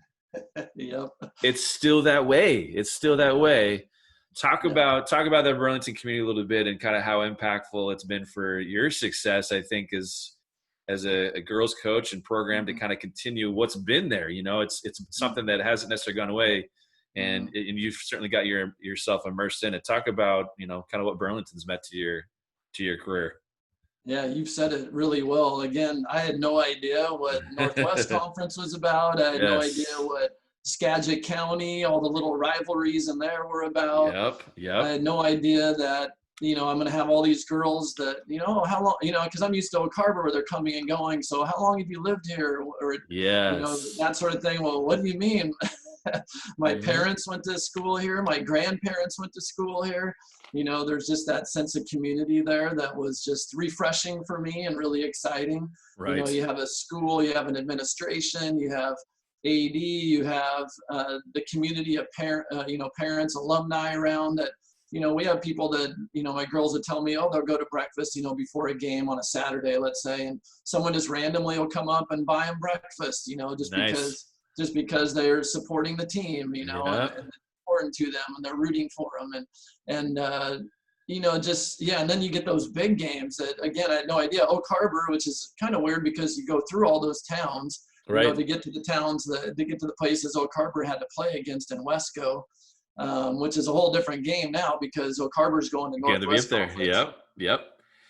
Yep.
it's still that way. It's still that way. Talk
Yeah.
about the Burlington community a little bit and kind of how impactful it's been for your success, I think, as a girls coach and program to kind of continue what's been there. You know, it's something that hasn't necessarily gone away, and you've certainly got yourself immersed in it. Talk about, you know, kind of what Burlington's meant to your career.
Yeah, you've said it really well. Again, I had no idea what Northwest Conference was about. I had no idea what Skagit County, all the little rivalries in there were about.
Yep.
I had no idea that, you know, I'm going to have all these girls that, you know, how long, you know, because I'm used to Oak Harbor where they're coming and going. So how long have you lived here? Or, you know, that sort of thing. Well, what do you mean? My parents went to school here. My grandparents went to school here. You know, there's just that sense of community there that was just refreshing for me and really exciting.
Right.
You know, you have a school, you have an administration, you have AD, you have the community of parents, alumni around that. You know, we have people that, you know, my girls would tell me, oh, they'll go to breakfast, you know, before a game on a Saturday, let's say, and someone just randomly will come up and buy them breakfast, you know, just because they're supporting the team, you know, and it's important to them and they're rooting for them. And you know, and then you get those big games that, again, I had no idea. Oak Harbor, which is kind of weird because you go through all those towns, you know, to get to the towns, to get to the places Oak Harbor had to play against in Wesco, which is a whole different game now because Oak Harbor's going to Northwest Conference.
Yep.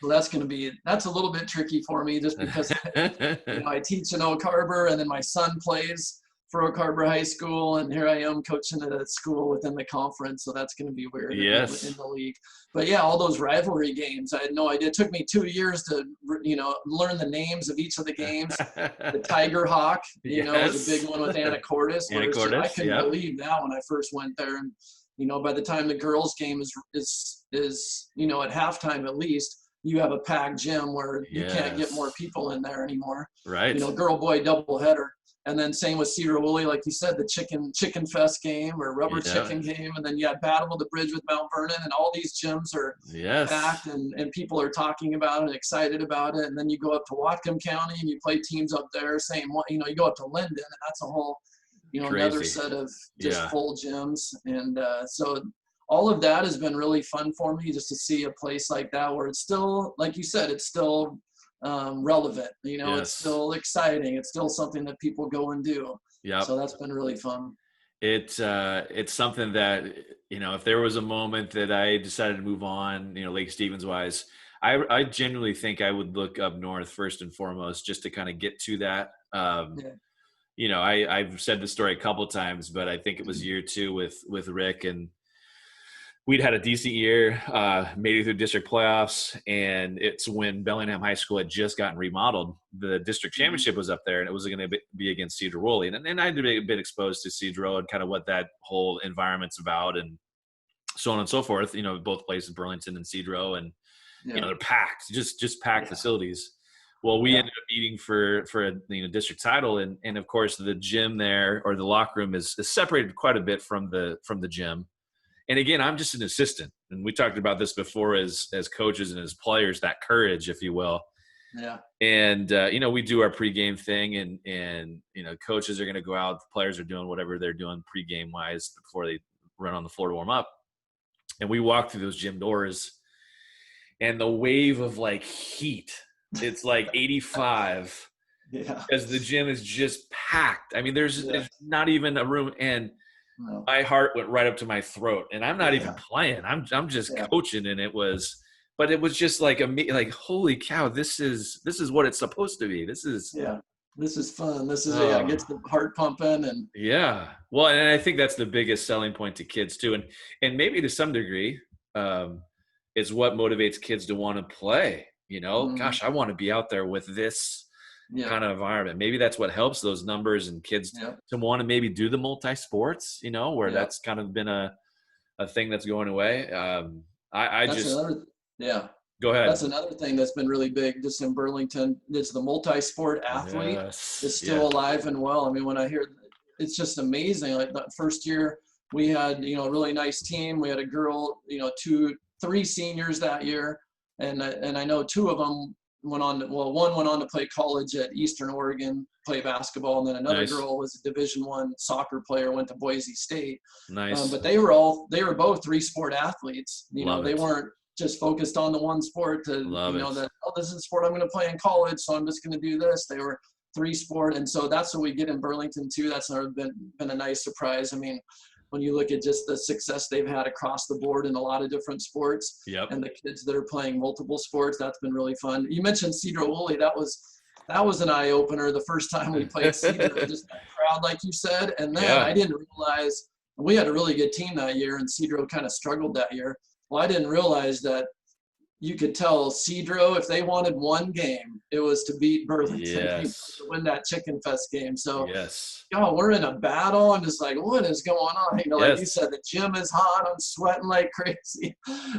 So that's a little bit tricky for me just because you know, I teach in Oak Harbor and then my son plays for Oak Harbor High School, and here I am coaching at a school within the conference, so that's going to be weird in the league. But yeah, all those rivalry games, I had no idea. It took me 2 years to, you know, learn the names of each of the games. The Tiger Hawk, you know, was a big one with Anacortes. I couldn't believe that when I first went there, and you know, by the time the girls' game is you know, at halftime at least, you have a packed gym where you can't get more people in there anymore.
Right.
You know, girl-boy doubleheader. And then same with Cedar Woolley, like you said, the chicken fest game or rubber chicken game. And then you had Battle of the Bridge with Mount Vernon, and all these gyms are packed and people are talking about it and excited about it. And then you go up to Whatcom County and you play teams up there. You know, you go up to Linden and that's a whole, you know, another set of just full gyms. And so all of that has been really fun for me just to see a place like that where it's still, like you said, it's still relevant, you know, it's still exciting. It's still something that people go and do. Yeah. So that's been really fun.
It's something that, you know, if there was a moment that I decided to move on, you know, Lake Stevens wise, I genuinely think I would look up north first and foremost, just to kind of get to that. You know, I've said this story a couple of times, but I think it was year 2 with Rick, and we'd had a decent year, made it through district playoffs, and it's when Bellingham High School had just gotten remodeled. The district championship was up there, and it was going to be against Cedar Woolley. And I'd been exposed to Cedro and kind of what that whole environment's about and so on and so forth, you know, both places, Burlington and Cedro, and, you know, they're packed, just packed facilities. Well, we ended up meeting for a, you know, district title, and of course the gym there, or the locker room, is separated quite a bit from the gym. And again, I'm just an assistant, and we talked about this before as coaches and as players, that courage, if you will.
Yeah.
And you know, we do our pregame thing, and you know, coaches are going to go out, the players are doing whatever they're doing pregame wise before they run on the floor to warm up. And we walk through those gym doors, and the wave of like heat, it's like 85, because the gym is just packed. I mean, there's not even a room, and my heart went right up to my throat, and I'm not even playing. I'm just coaching, and it was just like holy cow, this is what it's supposed to be. This is
fun. This is gets the heart pumping, and
well, and I think that's the biggest selling point to kids too, and maybe to some degree, is what motivates kids to want to play. You know, gosh, I want to be out there with this kind of environment. Maybe that's what helps those numbers and kids to want to maybe do the multi-sports, you know, where that's kind of been a thing that's going away. Go ahead.
That's another thing that's been really big just in Burlington. It's the multi-sport athlete is still alive and well. I mean, when I hear, it's just amazing. Like that first year we had, you know, a really nice team. We had a girl, you know, 3 seniors that year. and I know two of them went on. One went on to play college at Eastern Oregon, play basketball, and then another
Nice.
girl was a Division I soccer player, went to Boise State.
Nice.
But they were both 3-sport athletes.
Love
They
it.
weren't just focused on the one sport to
Love it.
that, oh, this is a sport I'm going to play in college, so I'm just going to do this. They were 3-sport, and so that's what we get in Burlington too. That's been a nice surprise. I mean, when you look at just the success they've had across the board in a lot of different sports,
Yep.
and the kids that are playing multiple sports, that's been really fun. You mentioned Cedro Woolley. That was an eye opener the first time we played Cedro, just that crowd, like you said. And then I didn't realize we had a really good team that year, and Cedro kind of struggled that year. Well, I didn't realize that you could tell Cedro, if they wanted one game, it was to beat Burlington, to win that Chicken Fest game. So, we're in a battle. I'm just like, what is going on? Like you said, the gym is hot. I'm sweating like crazy,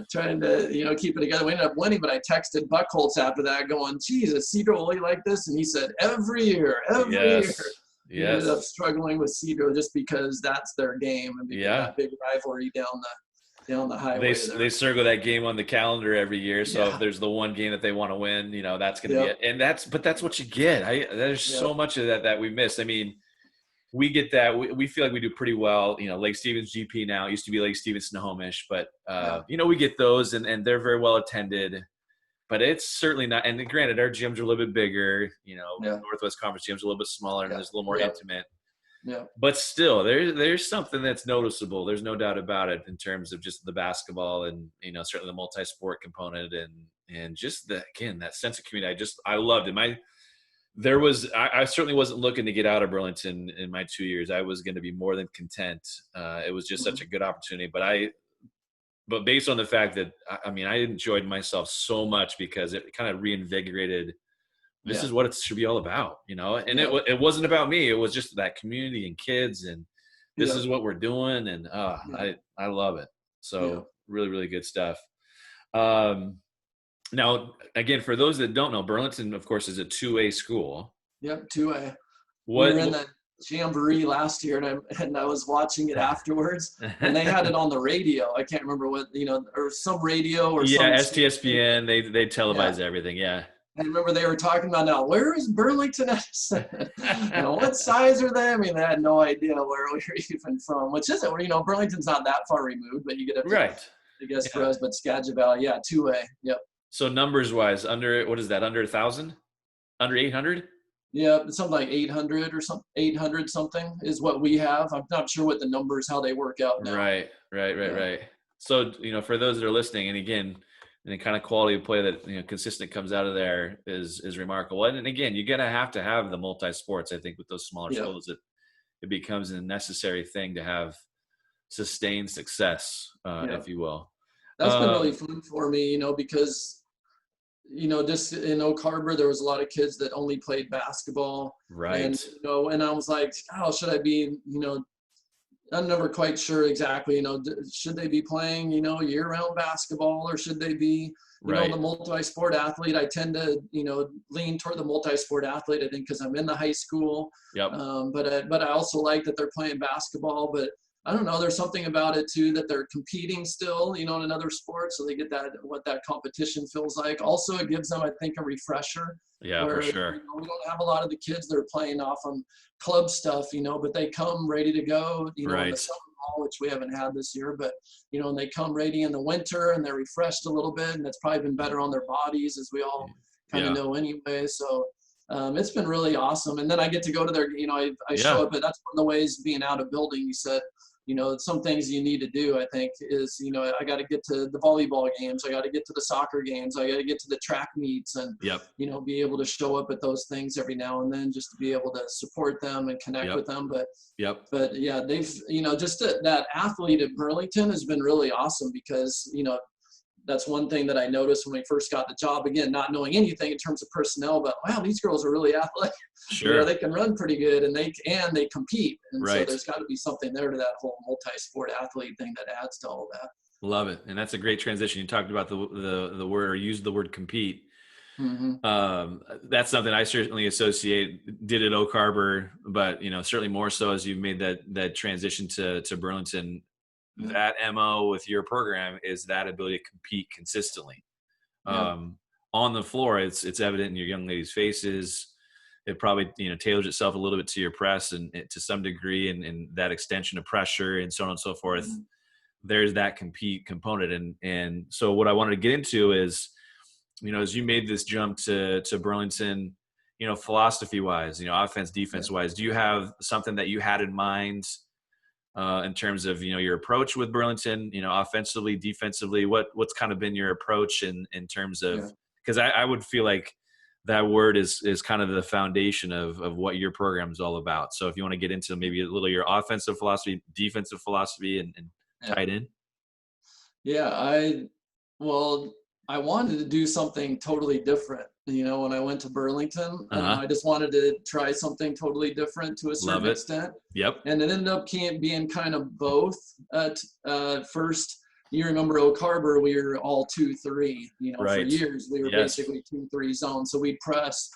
trying to, keep it together. We ended up winning, but I texted Buckholtz after that going, geez, is Cedro really like this? And he said, every year. He ended up struggling with Cedro just because that's their game and because that big rivalry down the highway.
They circle that game on the calendar every year. So if there's the one game that they want to win, that's going to be it. And that's what you get. There's so much of that we miss. I mean, we get that. We feel like we do pretty well. Lake Stevens GP now, it used to be Lake Stevens Snohomish, but we get those and they're very well attended, but it's certainly not. And granted, our gyms are a little bit bigger, Northwest Conference gyms are a little bit smaller and there's a little more intimate. Yeah. But still, there's something that's noticeable. There's no doubt about it in terms of just the basketball and, certainly the multi-sport component and just that sense of community. I loved it. I certainly wasn't looking to get out of Burlington in my 2 years. I was going to be more than content. It was just such a good opportunity, but based on the fact that, I enjoyed myself so much because it kind of reinvigorated this is what it should be all about, and it wasn't about me. It was just that community and kids and this is what we're doing. And I love it. So really, really good stuff. Now, again, for those that don't know, Burlington, of course, is a 2A school. Yep. 2A. We were in the
Jamboree last year and I was watching it afterwards and they had it on the radio. I can't remember what, or some radio or something.
STSPN, they televise everything. Yeah.
I remember they were talking about now, where is Burlington-Edison? What size are they? They had no idea where we were even from, which isn't, Burlington's not that far removed, but you get up to, I guess for us, but Skagit Valley, 2A. Yep.
So numbers-wise, under 1,000? Under 800?
Yeah, something like 800 or something. 800 something is what we have. I'm not sure what the numbers, how they work out now.
Right. So, for those that are listening, and again, and the kind of quality of play that consistent comes out of there is remarkable. And again, you're gonna have to have the multi-sports. I think with those smaller schools, it becomes a necessary thing to have sustained success, if you will.
That's been really fun for me, because just in Oak Harbor, there was a lot of kids that only played basketball.
Right.
And and I was like, oh, should I be I'm never quite sure exactly, should they be playing, year-round basketball or should they be, the multi-sport athlete? I tend to, lean toward the multi-sport athlete, I think, because I'm in the high school. Yep. But I also like that they're playing basketball. But I don't know, there's something about it, too, that they're competing still, in another sport. So they get what that competition feels like. Also, it gives them, I think, a refresher.
Yeah, for sure.
We don't have a lot of the kids that are playing off on club stuff, but they come ready to go, in the summer ball, which we haven't had this year, but, and they come ready in the winter and they're refreshed a little bit and it's probably been better on their bodies, as we all kind of know anyway. So it's been really awesome. And then I get to go to their, I show up, but that's one of the ways being out of building, you said, some things you need to do, I think, is, I got to get to the volleyball games. I got to get to the soccer games. I got to get to the track meets and, be able to show up at those things every now and then just to be able to support them and connect with them. But they've, just that athlete at Burlington has been really awesome because, that's one thing that I noticed when we first got the job, again, not knowing anything in terms of personnel, but wow, these girls are really athletic. Sure. They can run pretty good and they compete. And so there's got to be something there to that whole multi-sport athlete thing that adds to all that.
Love it. And that's a great transition. You talked about the word, or used the word compete. Mm-hmm. That's something I certainly did at Oak Harbor, but, certainly more so as you've made that transition to Burlington. That MO with your program is that ability to compete consistently.
Yeah.
On the floor, it's evident in your young ladies' faces. It probably, tailors itself a little bit to your press to some degree, and that extension of pressure and so on and so forth.
Mhm.
There's that compete component. And so what I wanted to get into is, as you made this jump to Burlington, philosophy wise, offense,
Yeah.
defense wise, do you have something that you had in mind in terms of, your approach with Burlington, offensively, defensively? What's kind of been your approach in terms of,
Yeah.
because I would feel like that word is kind of the foundation of what your program is all about. So if you want to get into maybe a little your offensive philosophy, defensive philosophy, and
Yeah.
tied in.
Yeah, well, I wanted to do something totally different. When I went to Burlington,
Uh-huh.
I just wanted to try something totally different to a
Love
certain
it.
extent.
Yep.
And it ended up being kind of both. First, you remember Oak Harbor, we were all 2-3. For
Right.
years, we were
Yes.
basically 2-3 zone. So we'd press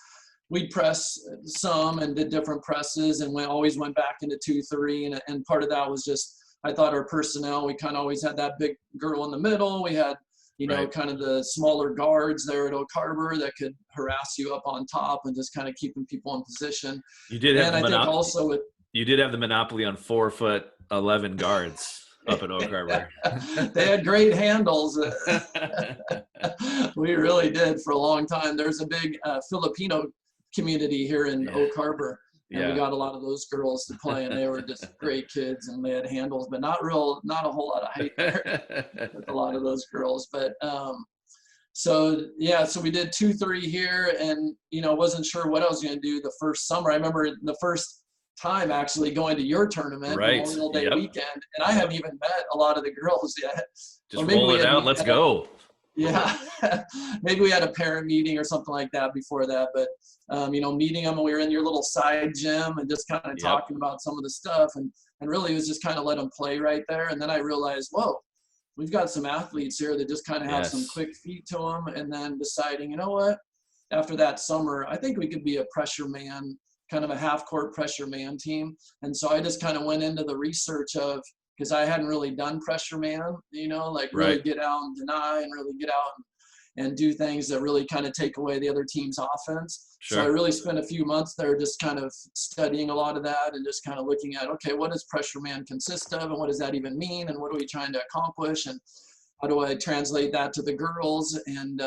some and did different presses, and we always went back into 2-3. And part of that was just, I thought our personnel, we kind of always had that big girl in the middle. We had,
Right.
kind of the smaller guards there at Oak Harbor that could harass you up on top and just kind of keeping people in position.
You did have
And
the
I think
monop-
also with
You did have the monopoly on 4'11" guards up at Oak Harbor.
they had great handles. We really did for a long time. There's a big Filipino community here in
Yeah.
Oak Harbor, and we
Yeah.
got a lot of those girls to play, and they were just great kids, and they had handles, but not a whole lot of height there with a lot of those girls. But so yeah, so we did 2-3 here, and wasn't sure what I was going to do the first summer. I remember the first time actually going to your tournament,
Right.
Memorial Day
Yep.
weekend, and I haven't even met a lot of the girls yet. Or
Just
maybe
roll
we
it
had
out. Let's
had a,
go.
yeah, maybe we had a parent meeting or something like that before that. But meeting them, we were in your little side gym and just kind of
Yep.
talking about some of the stuff, and really it was just kind of let them play right there. And then I realized, whoa, we've got some athletes here that just kind of have some
Yes.
quick feet to them. And then deciding, you know what, after that summer, I think we could be a pressure man, kind of a half court pressure man team. And so I just kind of went into the research of, because I hadn't really done pressure man, like really
Right.
get out and deny and really get out and do things that really kind of take away the other team's offense. So I
Sure.
really spent a few months there just kind of studying a lot of that and just kind of looking at, okay, what does pressure man consist of, and what does that even mean, and what are we trying to accomplish, and how do I translate that to the girls? And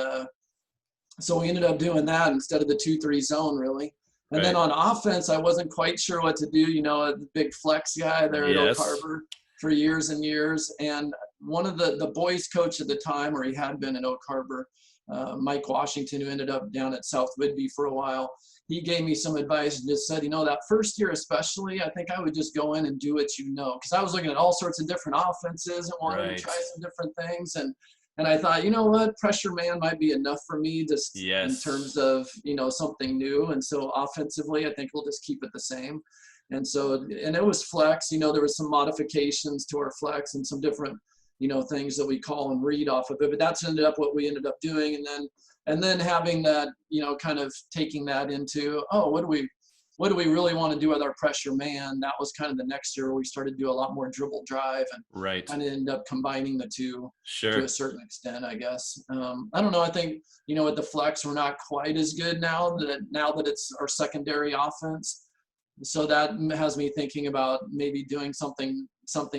so we ended up doing that instead of the 2-3 zone, really. And then
Right.
on offense, I wasn't quite sure what to do. The big flex guy there at Oak
Yes.
Harbor for years and years. And one of the boys coach at the time, or he had been in Oak Harbor, Mike Washington, who ended up down at South Whidbey for a while, he gave me some advice and just said, that first year especially, I think I would just go in and do what you know. Because I was looking at all sorts of different offenses and wanted
Right.
to try some different things. And I thought, you know what, pressure man might be enough for me just in
Yes.
terms of, something new. And so offensively, I think we'll just keep it the same. And so, and it was flex, there was some modifications to our flex and some different, things that we call and read off of it, but that's ended up what we ended up doing. And then having that, kind of taking that into, what do we really want to do with our pressure man? That was kind of the next year where we started to do a lot more dribble drive and
Right.
kind of end up combining the two to
Sure.
a certain extent, I guess. I don't know. I think, with the flex, we're not quite as good now that it's our secondary offense. So that has me thinking about maybe doing something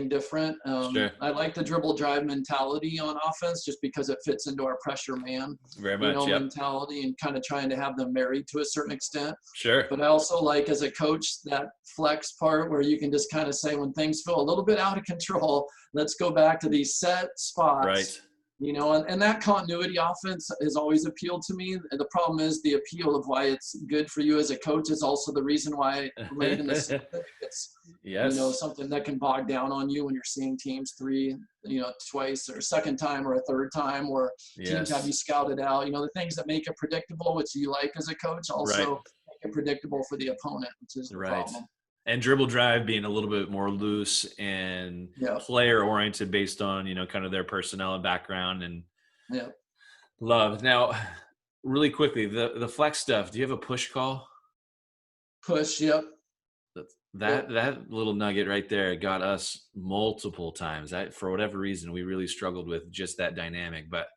different.
Sure.
I like the dribble drive mentality on offense just because it fits into our pressure man,
Very much. Yep.
mentality, and kind of trying to have them married to a certain extent.
Sure.
But I also like, as a coach, that flex part where you can just kind of say, when things feel a little bit out of control, let's go back to these set spots.
Right.
And that continuity offense has always appealed to me. And the problem is the appeal of why it's good for you as a coach is also the reason why late in the season it's,
Yes.
something that can bog down on you when you're seeing teams twice or a second time or a third time, or teams have you scouted out. The things that make it predictable, which you like as a coach, also make it predictable for the opponent, which is the problem.
And dribble drive being a little bit more loose and player oriented based on, kind of their personnel and background and love. Now, really quickly, the flex stuff, do you have a push call?
Push, yep.
That little nugget right there got us multiple times. For whatever reason, we really struggled with just that dynamic. But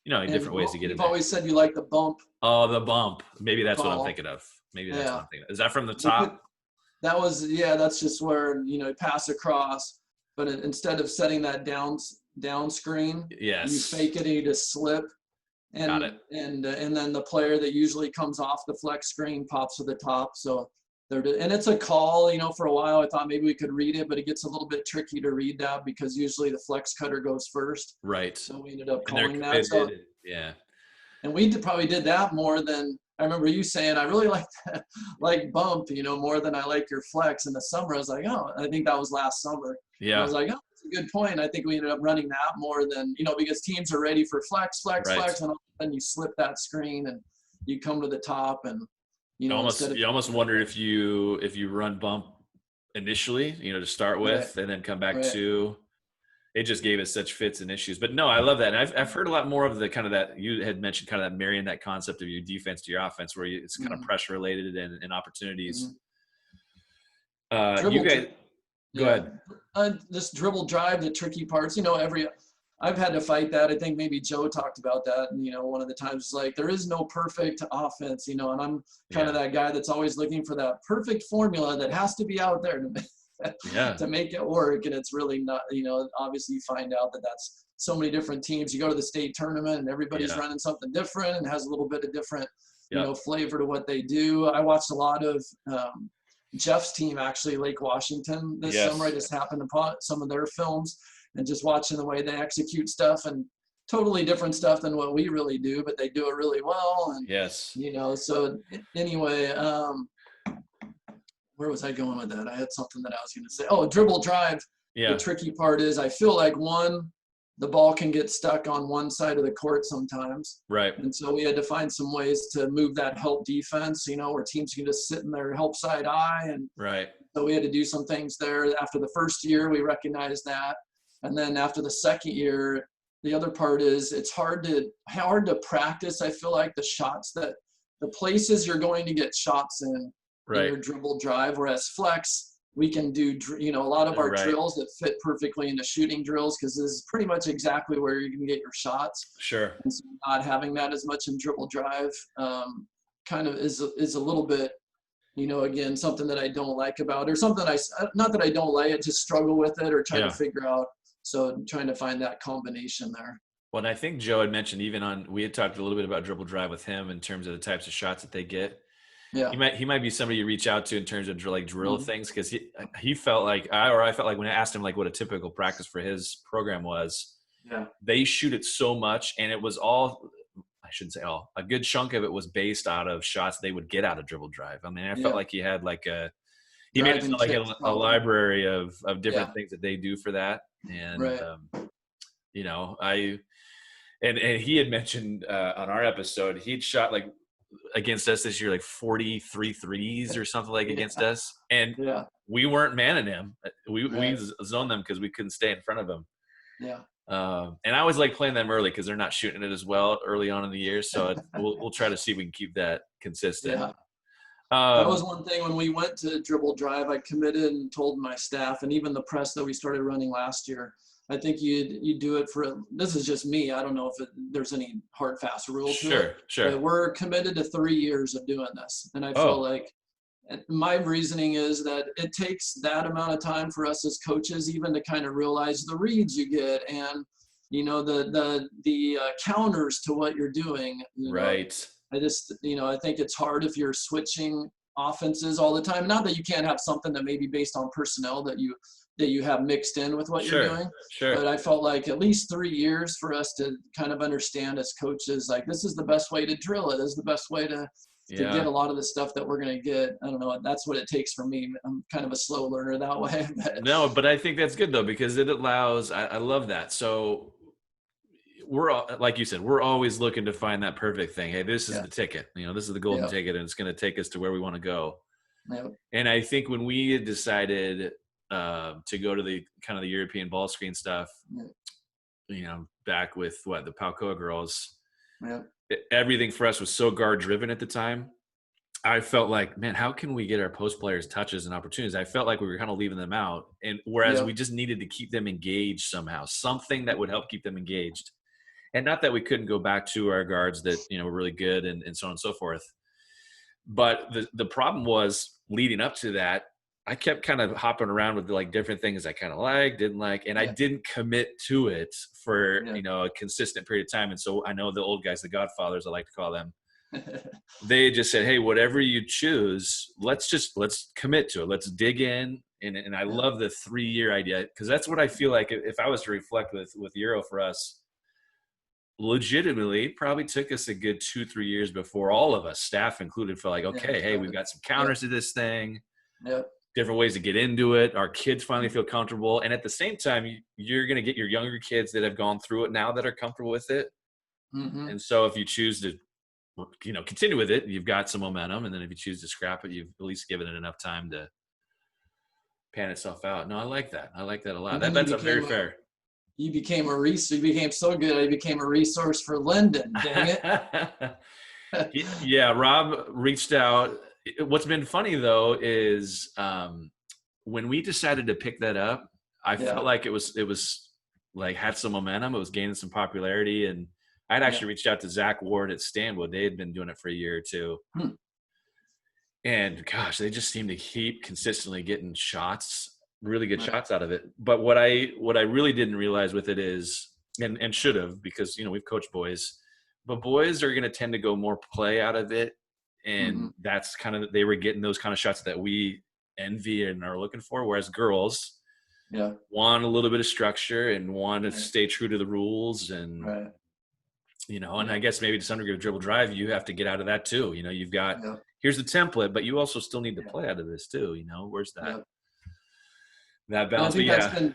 And
different ways to get in
you've
there.
always said you like the bump
Oh, the bump. Maybe that's what I'm
call.
thinking of. Maybe that's what
Yeah.
I'm thinking of. Is that from the
We could,
top?
that's just where, you pass across, but instead of setting that down screen, you
Yes.
fake it and you just slip.
Got
And
it.
and then the player that usually comes off the flex screen pops to the top. So and it's a call. For a while I thought maybe we could read it, but it gets a little bit tricky to read that because usually the flex cutter goes first.
Right.
So we ended up
And they're
calling that. So
committed. Yeah.
and we probably did that more than I remember you saying. I really like that, like bump, more than I like your flex in the summer. I was like, oh, I think that was last summer. And I
Yeah.
was like, oh, that's a good point. I think we ended up running that more than, because teams are ready for flex,
Right.
and all of a sudden you slip that screen and you come to the top and, instead of
You almost wonder if you run bump initially, to start with,
right,
and then come back
right,
to. It just gave us such fits and issues. But no, I love that. And I've heard a lot more of the kind of that you had mentioned, kind of that marrying that concept of your defense to your offense, where it's kind of
mm-hmm,
pressure related and opportunities.
mm-hmm.
You
Dribble,
guys, go
yeah.
ahead.
This dribble drive, the tricky parts, I've had to fight that. I think maybe Joe talked about that. And, one of the times, like, there is no perfect offense, and I'm kind of that guy that's always looking for that perfect formula that has to be out there to make it work. And it's really not, obviously you find out that that's so many different teams. You go to the state tournament and everybody's running something different and has a little bit of different, flavor to what they do. I watched a lot of Jeff's team, actually, Lake Washington this summer. I just happened to put some of their films and just watching the way they execute stuff, and totally different stuff than what we really do, but they do it really well. And, so anyway, where was I going with that? I had something that I was going to say. Oh, dribble drive.
Yeah.
The tricky part is I feel like the ball can get stuck on one side of the court sometimes.
Right.
And so we had to find some ways to move that help defense, where teams can just sit in their help side eye. And
right.
So we had to do some things there. After the first year, we recognized that. And then after the second year, the other part is it's hard to practice. I feel like the places you're going to get shots in your dribble drive, whereas flex, we can do, a lot of our drills that fit perfectly into shooting drills, because this is pretty much exactly where you can get your shots.
Sure.
And so not having that as much in dribble drive kind of is a little bit, again, something that I don't like about it, or something not that I don't like it, just struggle with it or try to figure out. So I'm trying to find that combination there.
Well, and I think Joe had mentioned we had talked a little bit about dribble drive with him in terms of the types of shots that they get.
Yeah.
He might be somebody you reach out to in terms of drill things, because he felt like I felt like when I asked him like what a typical practice for his program was, they shoot it so much, and it was all, I shouldn't say all, a good chunk of it was based out of shots they would get out of dribble drive. I mean, I felt like he had like he made it sound like a library of different things that they do for that. And and he had mentioned on our episode, he'd shot like against us this year like 43 threes or something like against us, and we weren't manning him. We zoned them because we couldn't stay in front of him. And I always like playing them early because they're not shooting it as well early on in the year, so we'll try to see if we can keep that consistent.
That was one thing when we went to dribble drive. I committed and told my staff, and even the press that we started running last year, I think you do it for, this is just me, I don't know if there's any hard fast rule to it.
Sure.
But we're committed to 3 years of doing this. And I feel like my reasoning is that it takes that amount of time for us as coaches even to kind of realize the reads you get and, the counters to what you're doing. I just, I think it's hard if you're switching offenses all the time. Not that you can't have something that may be based on personnel that you have mixed in with what you're doing. But I felt like at least 3 years for us to kind of understand as coaches, like this is the best way to drill it. This is the best way to get a lot of the stuff that we're going to get. I don't know. That's what it takes for me. I'm kind of a slow learner that way.
No, but I think that's good though, because it allows, I love that. So we're, like you said, we're always looking to find that perfect thing. Hey, this is the ticket, this is the golden ticket, and it's going to take us to where we want to go. And I think when we had decided to go to the kind of the European ball screen stuff, back with the Palcoa girls, everything for us was so guard driven at the time. I felt like, man, how can we get our post players touches and opportunities? I felt like we were kind of leaving them out, and whereas we just needed to keep them engaged somehow, something that would help keep them engaged. And not that we couldn't go back to our guards that, were really good and so on and so forth. But the problem was leading up to that, I kept kind of hopping around with like different things I kind of liked, didn't like, and I didn't commit to it for, a consistent period of time. And so I know the old guys, the Godfathers, I like to call them, they just said, hey, whatever you choose, let's commit to it. Let's dig in. And I love the 3-year idea, because that's what I feel like if I was to reflect with Euro for us, legitimately probably took us a good 2-3 years before all of us, staff included, felt like, okay, hey, we've got some counters to this thing, different ways to get into it. Our kids finally feel comfortable. And at the same time, you're going to get your younger kids that have gone through it now that are comfortable with it.
Mm-hmm.
And so if you choose to, continue with it, you've got some momentum. And then if you choose to scrap it, you've at least given it enough time to pan itself out. No, I like that. I like that a lot. That's very fair.
You became you became so good. I became a resource for Lyndon. Dang it.
Yeah, Rob reached out. What's been funny though is when we decided to pick that up, I felt like it was like had some momentum. It was gaining some popularity, and I'd actually reached out to Zach Ward at Stanwood. They had been doing it for a year or two. And gosh, they just seem to keep consistently getting shots, really good shots out of it. But what I really didn't realize with it is, and should have, because we've coached boys, but boys are going to tend to go more play out of it, and that's kind of, they were getting those kind of shots that we envy and are looking for, whereas girls want a little bit of structure and want to stay true to the rules, and and I guess maybe to some degree with dribble drive, you have to get out of that too. You've got here's the template, but you also still need to play out of this too. Where's that that balance?
I think that's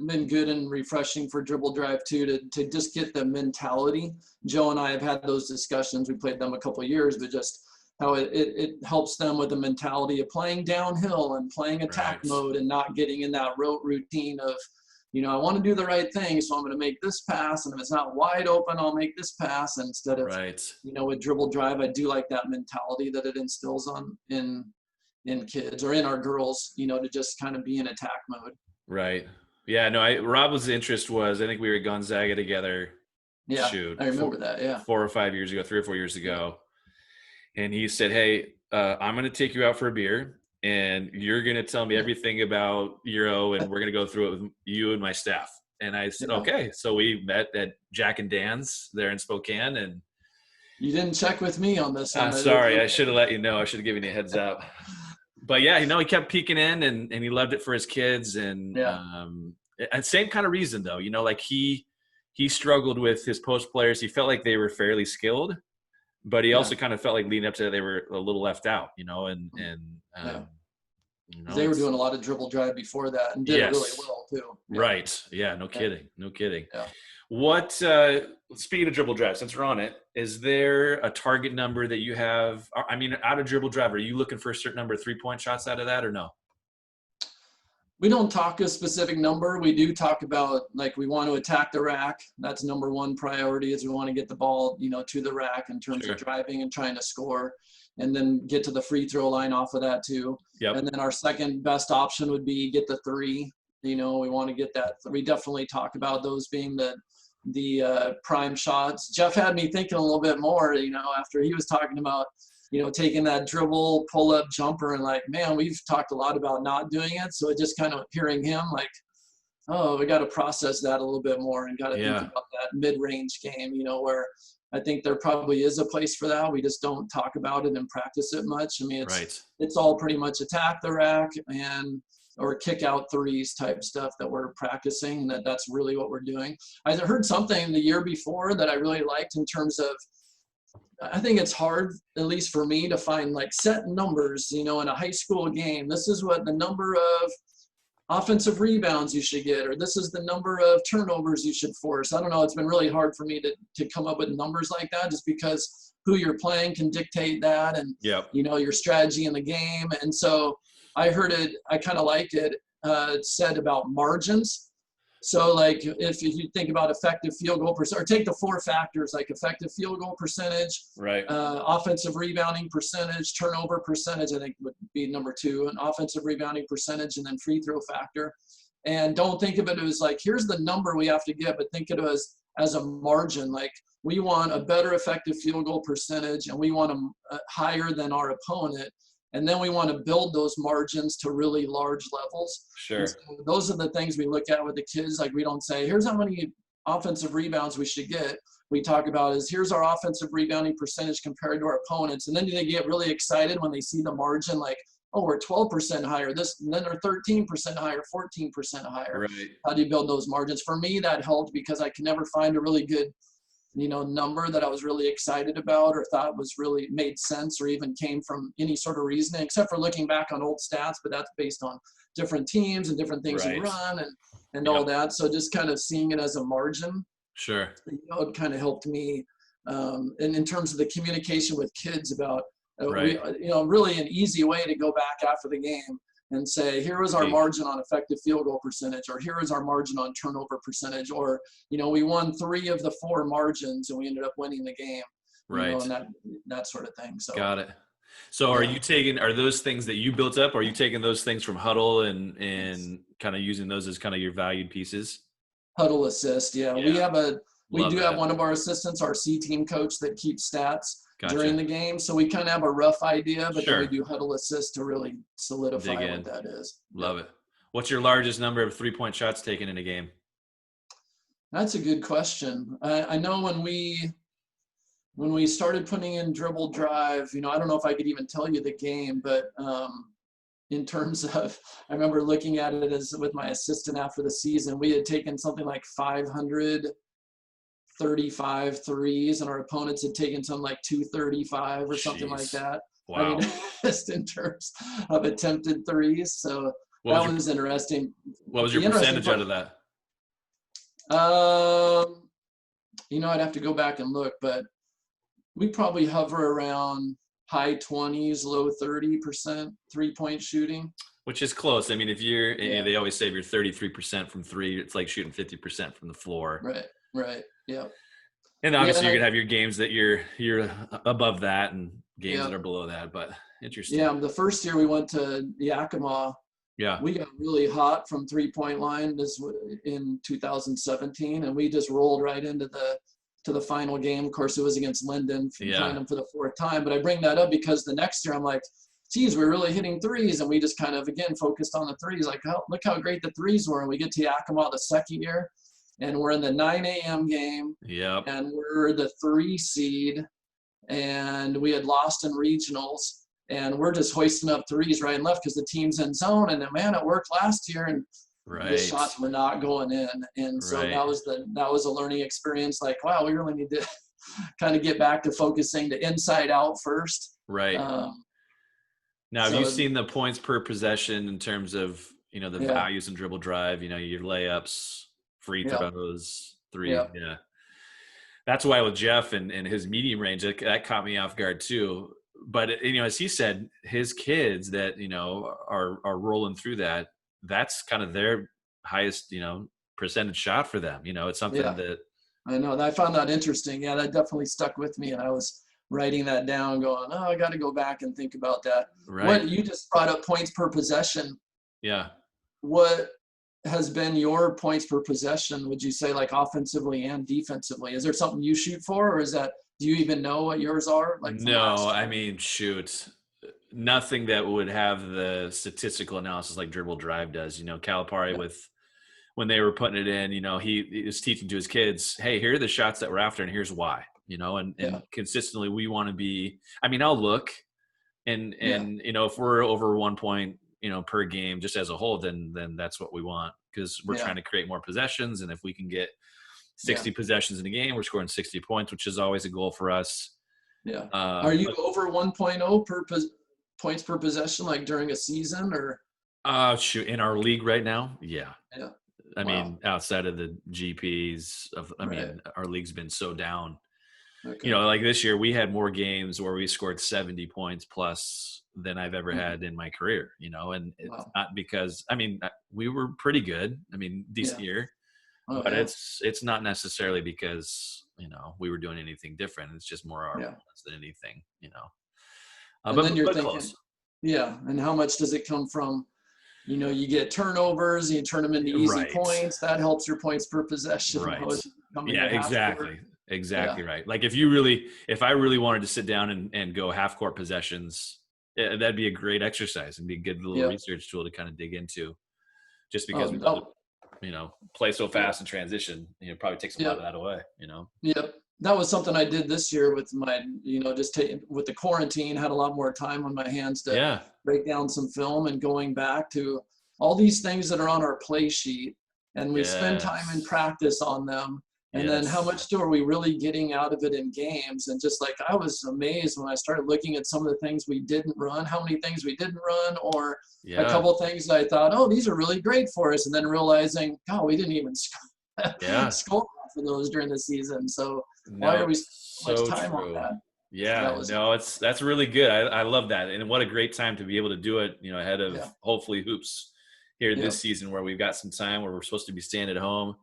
been good and refreshing for dribble drive too, to just get the mentality. Joe and I have had those discussions. We played them a couple of years, but just how it helps them with the mentality of playing downhill and playing attack mode, and not getting in that rote routine of, I want to do the right thing, so I'm going to make this pass, and if it's not wide open, I'll make this pass, instead of, with dribble drive. I do like that mentality that it instills in kids, or in our girls, to just kind of be in attack mode.
Right. Yeah, no, Rob's interest was, I think we were at Gonzaga together.
Yeah, shoot, I remember that,
4 or 5 years ago, 3 or 4 years ago. And he said, hey, I'm going to take you out for a beer, and you're going to tell me everything about Euro, and we're going to go through it with you and my staff. And I said, okay. So we met at Jack and Dan's there in Spokane. And
you didn't check with me on this one.
Sorry, I should have let you know. I should have given you a heads up. But yeah, he kept peeking in, and he loved it for his kids. And and same kind of reason though, like he struggled with his post players. He felt like they were fairly skilled, but he also kind of felt like leading up to that, they were a little left out,
they were doing a lot of dribble drive before that, and did it really well too.
Right. Yeah. No kidding. Yeah. What, speaking of dribble drive, since we're on it, is there a target number that you have? I mean, out of dribble drive, are you looking for a certain number of 3-point shots out of that, or no?
We don't talk a specific number. We do talk about, like, we want to attack the rack. That's number one priority, is we want to get the ball, to the rack in terms of driving and trying to score, and then get to the free throw line off of that too. And then our second best option would be get the three. We want to get that. We definitely talk about those being the prime shots. Jeff had me thinking a little bit more, after he was talking about, taking that dribble, pull up jumper, and like, man, we've talked a lot about not doing it. So it just kind of hearing him like, oh, we got to process that a little bit more, and got to think about that mid-range game, where I think there probably is a place for that. We just don't talk about it and practice it much. I mean, it's all pretty much attack the rack or kick out threes type stuff that we're practicing. That's really what we're doing. I heard something the year before that I really liked in terms of, I think it's hard, at least for me, to find like set numbers, in a high school game. This is what the number of offensive rebounds you should get, or this is the number of turnovers you should force. I don't know. It's been really hard for me to come up with numbers like that, just because who you're playing can dictate that, and, your strategy in the game. And so I heard it, I kind of liked it, said about margins. So like if you think about effective field goal percentage, or take the 4 factors, like effective field goal percentage, offensive rebounding percentage, turnover percentage, I think would be number 2, and offensive rebounding percentage, and then free throw factor. And don't think of it as like, here's the number we have to get, but think of it as as a margin. Like, we want a better effective field goal percentage, and we want them higher than our opponent. And then we want to build those margins to really large levels.
Sure.
So those are the things we look at with the kids. Like, we don't say, here's how many offensive rebounds we should get. We talk about is, here's our offensive rebounding percentage compared to our opponents. And then they get really excited when they see the margin, like, oh, we're 12% higher, this, and then they're 13% higher, 14% higher.
Right.
How do you build those margins? For me, that helped because I could never find a really good, number that I was really excited about or thought was really made sense or even came from any sort of reasoning, except for looking back on old stats, but that's based on different teams and different things you run and all that. So just kind of seeing it as a margin,
sure,
it kind of helped me. And in terms of the communication with kids about, really an easy way to go back after the game and say, here was our margin on effective field goal percentage, or here is our margin on turnover percentage, or, we won 3 of the 4 margins and we ended up winning the game,
right?
And that sort of thing. So
got it. So are those things that you built up? Are you taking those things from Huddle and kind of using those as kind of your valued pieces?
Huddle assist. Yeah. We do have one of our assistants, our C team coach, that keeps stats during the game. So we kind of have a rough idea, but then we do Huddle assist to really solidify what that is.
Love it. What's your largest number of 3-point shots taken in a game?
That's a good question. I know when we started putting in dribble drive, I don't know if I could even tell you the game, but in terms of, I remember looking at it as with my assistant after the season, we had taken something like 535 threes, and our opponents had taken something like 235 or something like that.
Wow.
I mean, just in terms of attempted threes. So that was interesting.
What was your percentage out of that?
I'd have to go back and look, but we probably hover around high 20s, low 30% 3-point shooting. Which
is close. I mean, if you're, they always say if you're 33% from 3, it's like shooting 50% from the floor.
Right. Yeah.
And obviously you could have your games that you're above that and games that are below that, but interesting.
Yeah. The first year we went to Yakima, we got really hot from 3-point line in 2017, and we just rolled right into the final game. Of course, it was against Linden, playing them for the 4th time. But I bring that up because the next year I'm like, geez, we're really hitting threes, and we just kind of again focused on the threes. Like, look how great the threes were. And we get to Yakima the second year, and we're in the 9 a.m. game.
Yep.
And we're the 3 seed, and we had lost in regionals. And we're just hoisting up threes right and left because the team's in zone. And then, man, it worked last year, and the shots were not going in. And so that was a learning experience. Like, wow, we really need to kind of get back to focusing the inside out first.
Right. Now, have you seen the points per possession in terms of, the values in dribble drive, your layups, free throws, three? Yeah. That's why with Jeff and his medium range, that caught me off guard too. But, as he said, his kids that, are rolling through that, that's kind of their highest, percentage shot for them. It's something that.
I know. I found that interesting. Yeah, that definitely stuck with me. And I was writing that down going, I got to go back and think about that.
Right.
What you just brought up, points per possession.
Yeah.
What has been your points per possession, would you say, like offensively and defensively? Is there something you shoot for, or do you even know what yours are? Like,
no, I mean, shoot, nothing that would have the statistical analysis like dribble drive does. Calipari when they were putting it in, he was teaching to his kids, hey, here are the shots that we're after, and here's why. And consistently we want to be. I mean, I'll look, and if we're over 1 point, per game, just as a whole, then that's what we want, because we're trying to create more possessions, and if we can get 60 possessions in a game, we're scoring 60 points, which is always a goal for us.
Yeah. Are you over 1.0 points per possession, like during a season, or?
Shoot, in our league right now, yeah. I
Wow.
mean, outside of the GPs mean, our league's been so down.
Okay.
Like this year, we had more games where we scored 70 points plus than I've ever had in my career. And it's not because, we were pretty good. Decent year. But it's not necessarily because, we were doing anything different. It's just more our opponents than anything,
And then you're thinking, close. And how much does it come from, you get turnovers, you turn them into easy points. That helps your points per possession.
Right.
coming
Yeah,
to half court.
exactly. Exactly
Yeah.
right. Like if I really wanted to sit down and go half court possessions, that'd be a great exercise and be a good little
Yeah.
research tool to kind of dig into just because we
Oh,
play so
yeah.
fast in transition, probably takes a lot
Yeah.
of that away.
Yep. That was something I did this year with my, just taking with the quarantine, had a lot more time on my hands to
Yeah.
break down some film and going back to all these things that are on our play sheet. And we spend time in
Yes.
practice on them. And then how
Yes.
much are we really getting out of it in games? And just like, I was amazed when I started looking at some of the things we didn't run, how many things we didn't run, or a
Yeah.
couple of things that I thought, oh, these are really great for us. And then realizing, God, we didn't even
Yeah.
score off of those during the season. So why are
No,
we spending so much
so
time on
true.
that? So that
Yeah,
was,
no, that's really good. I love that. And what a great time to be able to do it, ahead of
yeah,
hopefully hoops here
yeah,
this season where we've got some time where we're supposed to be staying at home,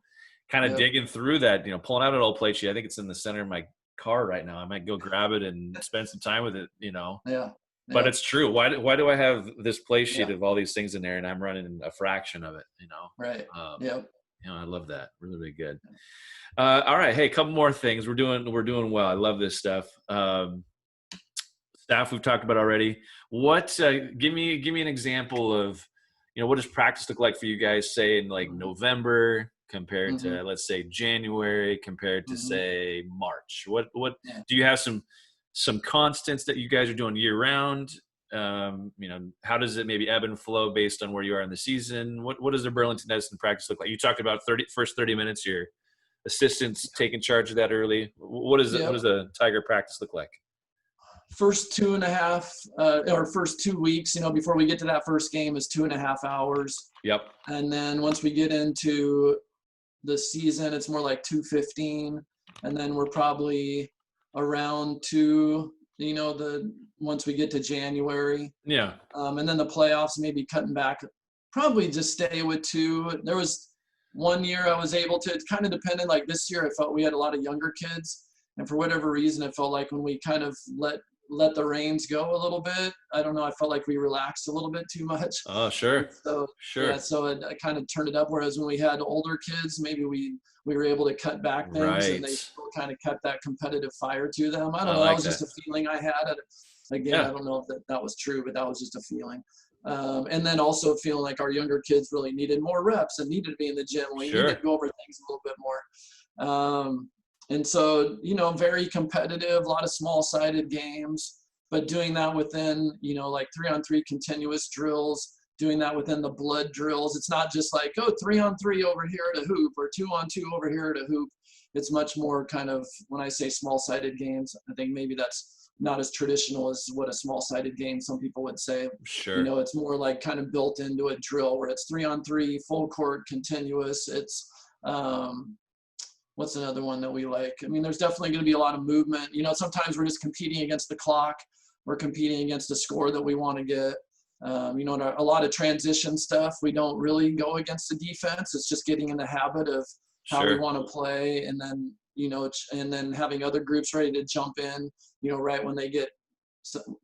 kind of
yeah,
digging through that, pulling out an old plate sheet. I think it's in the center of my car right now. I might go grab it and spend some time with it.
yeah,
But
yeah,
it's true. Why do I have this play sheet
yeah,
of all these things in there and I'm running a fraction of it?
right,
Um,
yeah.
I love that. Really, really good. All right. Hey, a couple more things. We're doing well. I love this stuff. Staff we've talked about already. What give me an example of what does practice look like for you guys, say in like
Mm-hmm,
November compared
mm-hmm,
to, let's say, January compared to,
mm-hmm,
say, March? What
yeah.
do you have some constants that you guys are doing year round? How does it maybe ebb and flow based on where you are in the season? What does the Burlington-Edison practice look like? You talked about first 30 minutes, your assistants taking charge of that early. What
Yep.
does a Tiger practice look like?
First 2.5 or first 2 weeks, before we get to that first game is 2.5 hours.
Yep.
And then once we get into the season, it's more like 2:15. And then we're probably around once we get to January.
Yeah.
And then the playoffs, maybe cutting back, probably just stay with 2. There was one year I was able to, it kind of depended, like this year I felt we had a lot of younger kids. And for whatever reason, it felt like when we kind of let the reins go a little bit, I don't know, I felt like we relaxed a little bit too much.
Oh, sure.
So, yeah,
Sure.
so I kind of turned it up. Whereas when we had older kids, maybe we were able to cut back things and
Right.
they still kind of kept that competitive fire to them. I
I
don't know. That
like
was
that.
just a feeling I had. Again, I
Yeah.
don't know if that was true, but that was just a feeling. And then also feeling like our younger kids really needed more reps and needed to be in the gym. We needed
Sure.
to go over things a little bit more. And so, very competitive, a lot of small-sided games, but doing that within, like 3-on-3 continuous drills, doing that within the blood drills. It's not just like, 3-on-3 over here at a hoop or 2-on-2 over here at a hoop. It's much more kind of, when I say small-sided games, I think maybe that's not as traditional as what a small-sided game some people would say.
Sure.
It's more like kind of built into a drill where it's 3-on-3, full court, continuous. It's, what's another one that we like? I mean, there's definitely going to be a lot of movement. Sometimes we're just competing against the clock. We're competing against a score that we want to get. A lot of transition stuff, we don't really go against the defense. It's just getting in the habit of how we
Sure.
want to play, and then and then having other groups ready to jump in. Right when they get,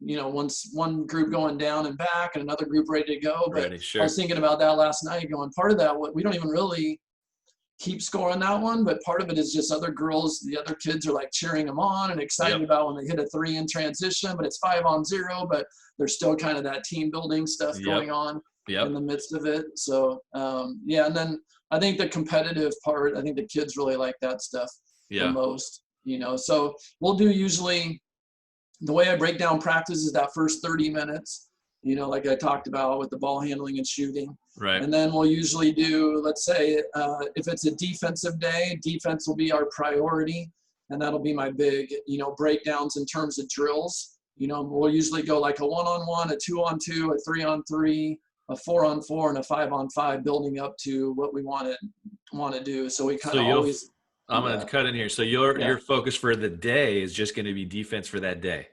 once one group going down and back, and another group ready to go. But
Ready.
I
Sure.
was thinking about that last night. Going, part of that, we don't even really keep score on that one, but part of it is just the other kids are like cheering them on and excited
Yep.
about when they hit a 3 in transition, but it's 5-on-0, but there's still kind of that team building stuff going
Yep.
on in
Yep.
the midst of it. So, yeah. And then I think the competitive part, I think the kids really like that stuff the
Yeah.
most, so we'll do usually the way I break down practice is that first 30 minutes, like I talked about with the ball handling and shooting.
Right.
And then we'll usually do, let's say, if it's a defensive day, defense will be our priority. And that'll be my big, breakdowns in terms of drills. We'll usually go like a 1-on-1, a 2-on-2, a 3-on-3, a 4-on-4, and a 5-on-5, building up to what we want to do. So we kind
So
of always.
I'm going to cut in here. So your
Yeah.
focus for the day is just going to be defense for that day.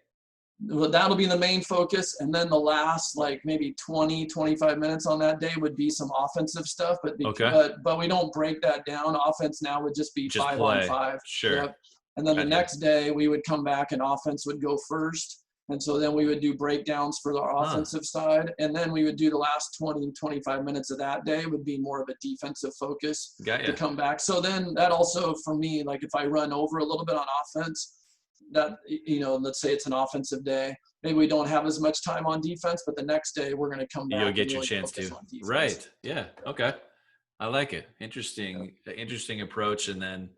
Well, that'll be the main focus. And then the last, like maybe 20, 25 minutes on that day would be some offensive stuff,
Okay.
but we don't break that down. Offense now would just be
Just
5-on-5.
play. Sure.
Yep. And then the
Gotcha.
next day we would come back and offense would go first. And so then we would do breakdowns for our offensive side. And then we would do the last 20, 25 minutes of that day would be more of a defensive focus to come back. So then that also, for me, like if I run over a little bit on offense, that, you know, let's say it's an offensive day, maybe we don't have as much time on defense, but the next day we're going to come back.
You'll get your chance to. Right. Yeah. Okay. I like it. Interesting approach. And then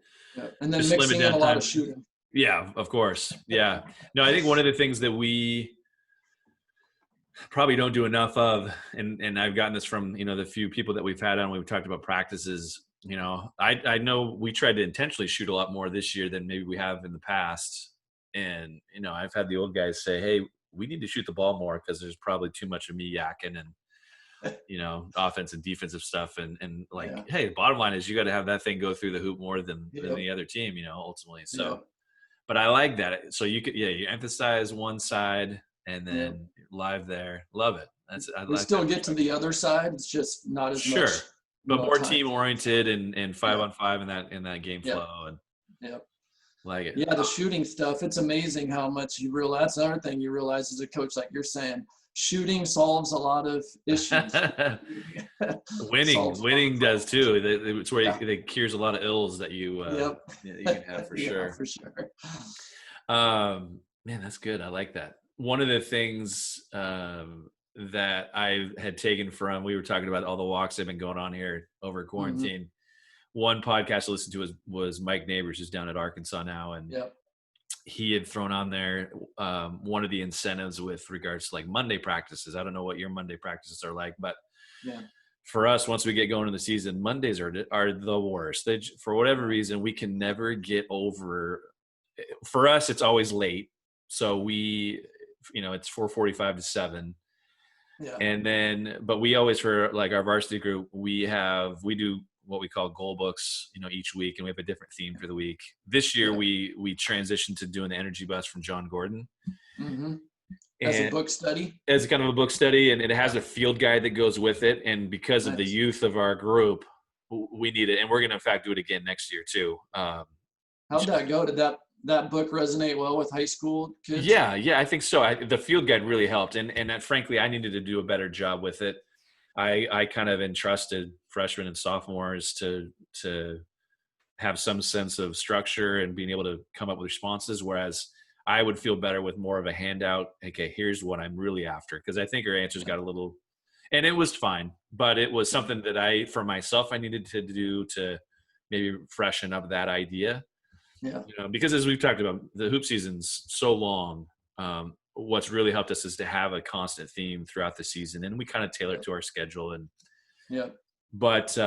mixing in a lot of shooting.
Yeah, of course. Yeah. No, I think one of the things that we probably don't do enough of, and I've gotten this from, you know, the few people that we've had on, we've talked about practices, you know, I know we tried to intentionally shoot a lot more this year than maybe we have in the past. And, you know, I've had the old guys say, hey, we need to shoot the ball more because there's probably too much of me yakking and, you know, offense and defensive stuff. And hey, the bottom line is you got to have that thing go through the hoop more than the other team, you know, ultimately. So, but I like that. So you could, you emphasize one side and then live there. Love it.
We still get to the other side. It's just not as much. Sure.
But more team oriented and 5-on-5 in that game flow. And like it.
Yeah. The shooting stuff. It's amazing how much you realize. That's another thing you realize as a coach, like you're saying, shooting solves a lot of issues.
winning does too. It's where it cures a lot of ills that you can have for sure.
For sure.
Man, that's good. I like that. One of the things that I had taken from, we were talking about all the walks that have been going on here over quarantine. Mm-hmm. One podcast I listened to was Mike Neighbors, who's down at Arkansas now, and he had thrown on there one of the incentives with regards to like Monday practices. I don't know what your Monday practices are like, but for us, once we get going in the season, Mondays are the worst. For whatever reason, we can never get over. For us, it's always late, so we, you know, it's 4:45 to 7. Yeah. And then, but we always, for like our varsity group, we do what we call goal books, you know, each week, and we have a different theme for the week. This year we transitioned to doing the energy bus from John Gordon. Mm-hmm.
As a book study?
As kind of a book study, and it has a field guide that goes with it. And because of the youth of our group, we need it. And we're going to, in fact, do it again next year too.
How'd that go? Did that book resonate well with high school kids?
Yeah, I think so. The field guide really helped. And frankly, I needed to do a better job with it. I kind of entrusted freshmen and sophomores to have some sense of structure and being able to come up with responses, whereas I would feel better with more of a handout. Okay, here's what I'm really after. Because I think our answers got a little – and it was fine. But it was something that for myself, I needed to do to maybe freshen up that idea. Yeah. You know, because as we've talked about, the hoop season's so long. What's really helped us is to have a constant theme throughout the season, and we kind of tailor it to our schedule. And but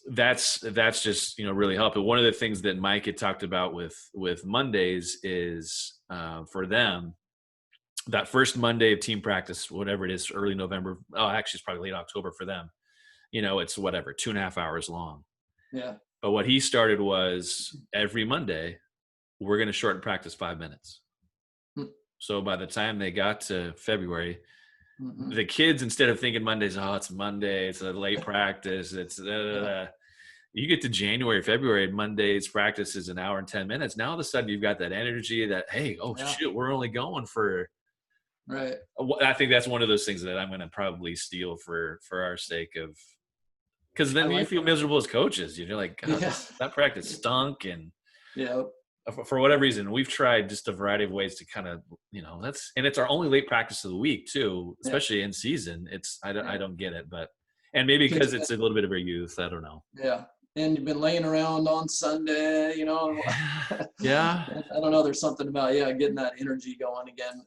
that's just, you know, really helped. But one of the things that Mike had talked about with Mondays is for them, that first Monday of team practice, whatever it is, early November. Oh, actually, it's probably late October for them. You know, it's 2.5 hours long. Yeah. But what he started was every Monday, we're going to shorten practice 5 minutes. So by the time they got to February, the kids, instead of thinking Mondays, it's Monday, it's a late practice, it's you get to January, February, Monday's practice is 1 hour and 10 minutes. Now all of a sudden you've got that energy that, hey, shit, we're only going for – right. I think that's one of those things that I'm going to probably steal for our sake of – because then you feel miserable as coaches. You're like, God, that practice stunk. And for whatever reason, we've tried just a variety of ways to kind of, you know, and it's our only late practice of the week too, especially in season. I don't get it, and maybe because it's a little bit of our youth. I don't know. Yeah.
And you've been laying around on Sunday, you know.
Yeah.
I don't know. There's something about, getting that energy going again.